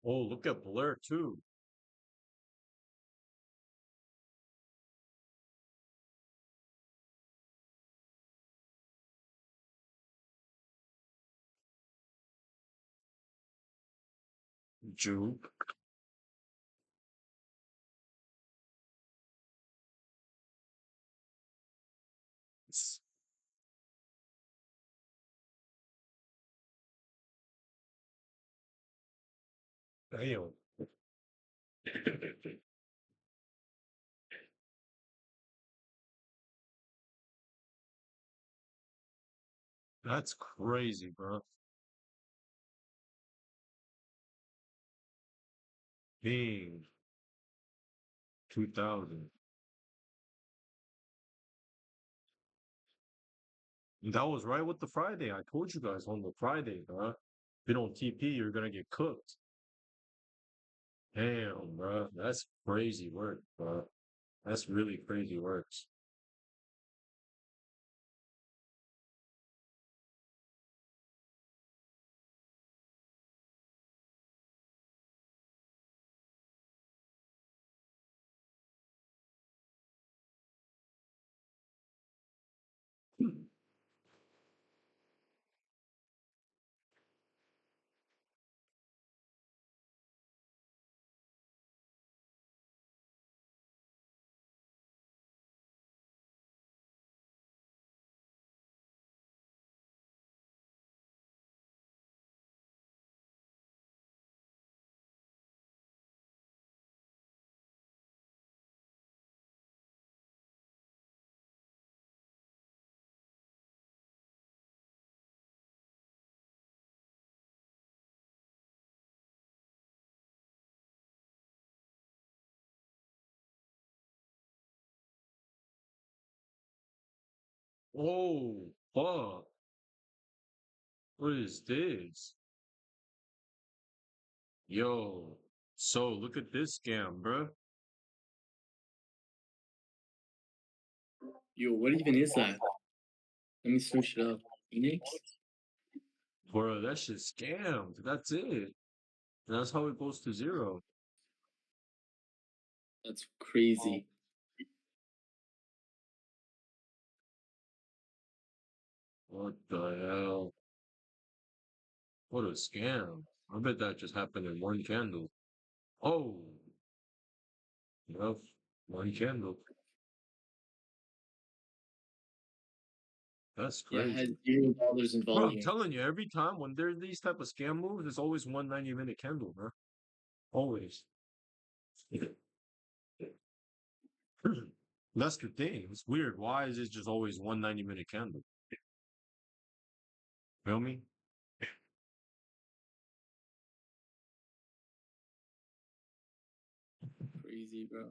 Oh, look at Blur too. Juke. Damn. That's crazy, bro. Being 2000. And that was right with the Friday. I told you guys on the Friday, bro. If you don't TP, you're gonna get cooked. Damn, bro. That's crazy work, bro. That's really crazy works. Oh, fuck. What is this? Yo. So look at this scam, bro. Yo, what even is that? Let me search it up. Phoenix? Bro, that shit scammed. That's it. That's how it goes to zero. That's crazy. What the hell? What a scam. I bet that just happened in one candle. Oh, well, one candle. That's Yeah, I had crazy. $0 in Bro, I'm volume. telling you, every time when there's these type of scam moves, there's always one 90-minute candle, bro. Always. That's the thing. It's weird. Why is it just always 1 90-minute candle? Feel me? Crazy, bro.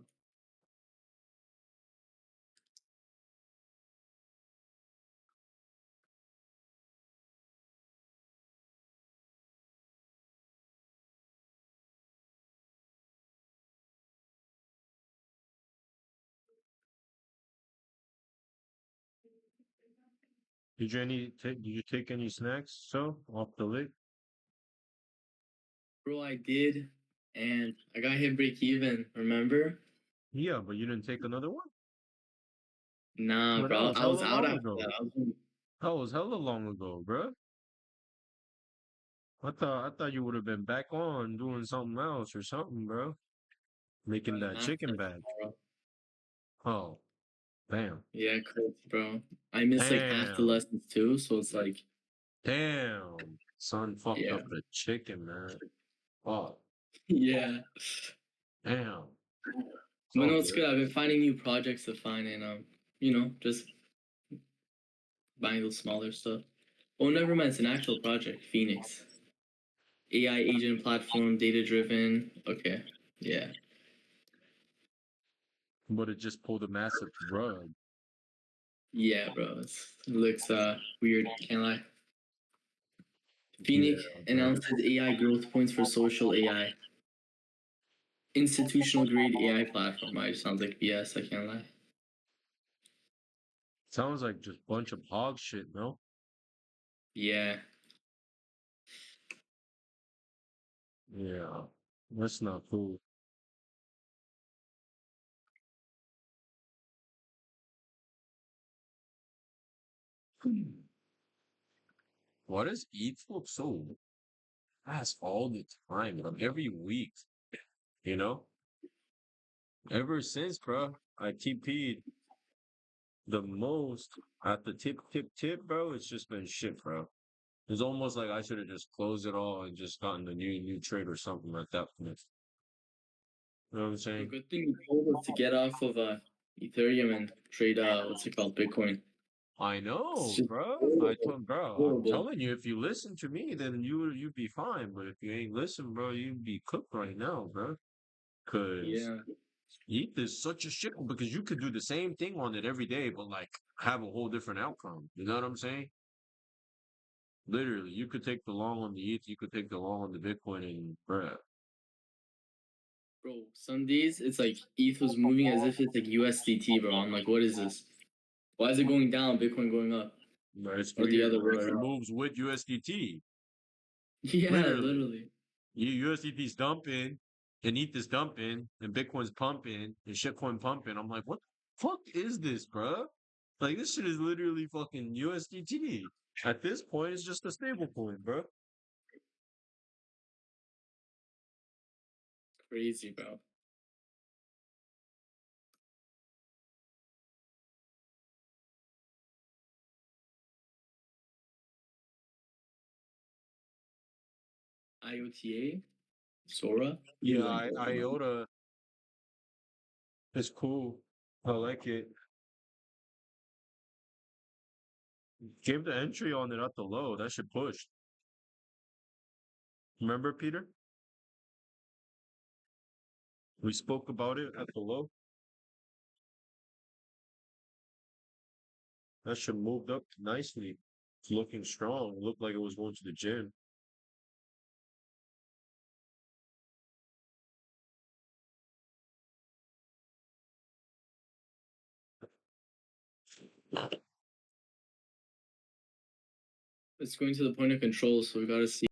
Did you take any snacks so off the lid? Bro, I did, and I got hit break even. Remember? Yeah, but you didn't take another one? Nah, But that bro. was I was hella out long after ago. that. That was hella long ago, bruh. I thought you would have been back on doing something else or something, bro. Making that After chicken that, badge. bro. Oh, damn. Yeah, crazy, bro. I missed like half the Damn. lessons too, so it's like, Damn. Son fucked yeah, up the chicken, man. Oh, yeah. damn. It's But all no, it's good. good. I've been finding new projects to find, and just buying those smaller stuff. Oh, never mind. It's an actual project. Phoenix AI agent platform, data driven. Okay, yeah, But it just pulled a massive rug. yeah, bro. It looks weird. Can't lie. Yeah, Phoenix bro. announces AI growth points for social AI. Institutional grade AI platform. It sounds like BS. I can't lie. Sounds like just bunch of hog shit, no? Yeah, Yeah. That's not cool. Why does ETH look so fast all the time, bro? Every week, you know? Ever since, bro, I TP'd the most at the tip, bro. It's just been shit, bro. It's almost like I should have just closed it all and just gotten the new trade or something like that from it. You know what I'm a saying? good thing you told us to get off of Ethereum and trade what's it called, Bitcoin. I It's know, just bro. horrible. I'm Horrible. telling you, if you listen to me, then you'd be fine. But if you ain't listen, bro, you'd be cooked right now, bro. Cause Yeah, ETH is such a shit because you could do the same thing on it every day, but like have a whole different outcome. You know what I'm saying? Literally, you could take the long on the ETH, you could take the long on the Bitcoin, and bruh. bro. Some days it's like ETH was moving as if it's like USDT, bro. I'm like, what is this? Why is it going down? Bitcoin going up, Bro, it's or the weird, other way bro. It around? moves with USDT. Yeah, Literally. literally. USDT's dumping, and ETH is dumping, and Bitcoin's pumping, and shitcoin pumping. I'm like, what the fuck is this, bro? Like, this shit is literally fucking USDT. At this point, it's just a stable coin, bro. Crazy, bro. IOTA, Sora. You Yeah, like that? IOTA is cool. I like it. Give the entry on it at the low. That should push. Remember, Peter? We spoke about it at the low. That should moved up nicely. It's looking strong. Looked like it was going to the gym. It's going to the point of control, so we gotta see.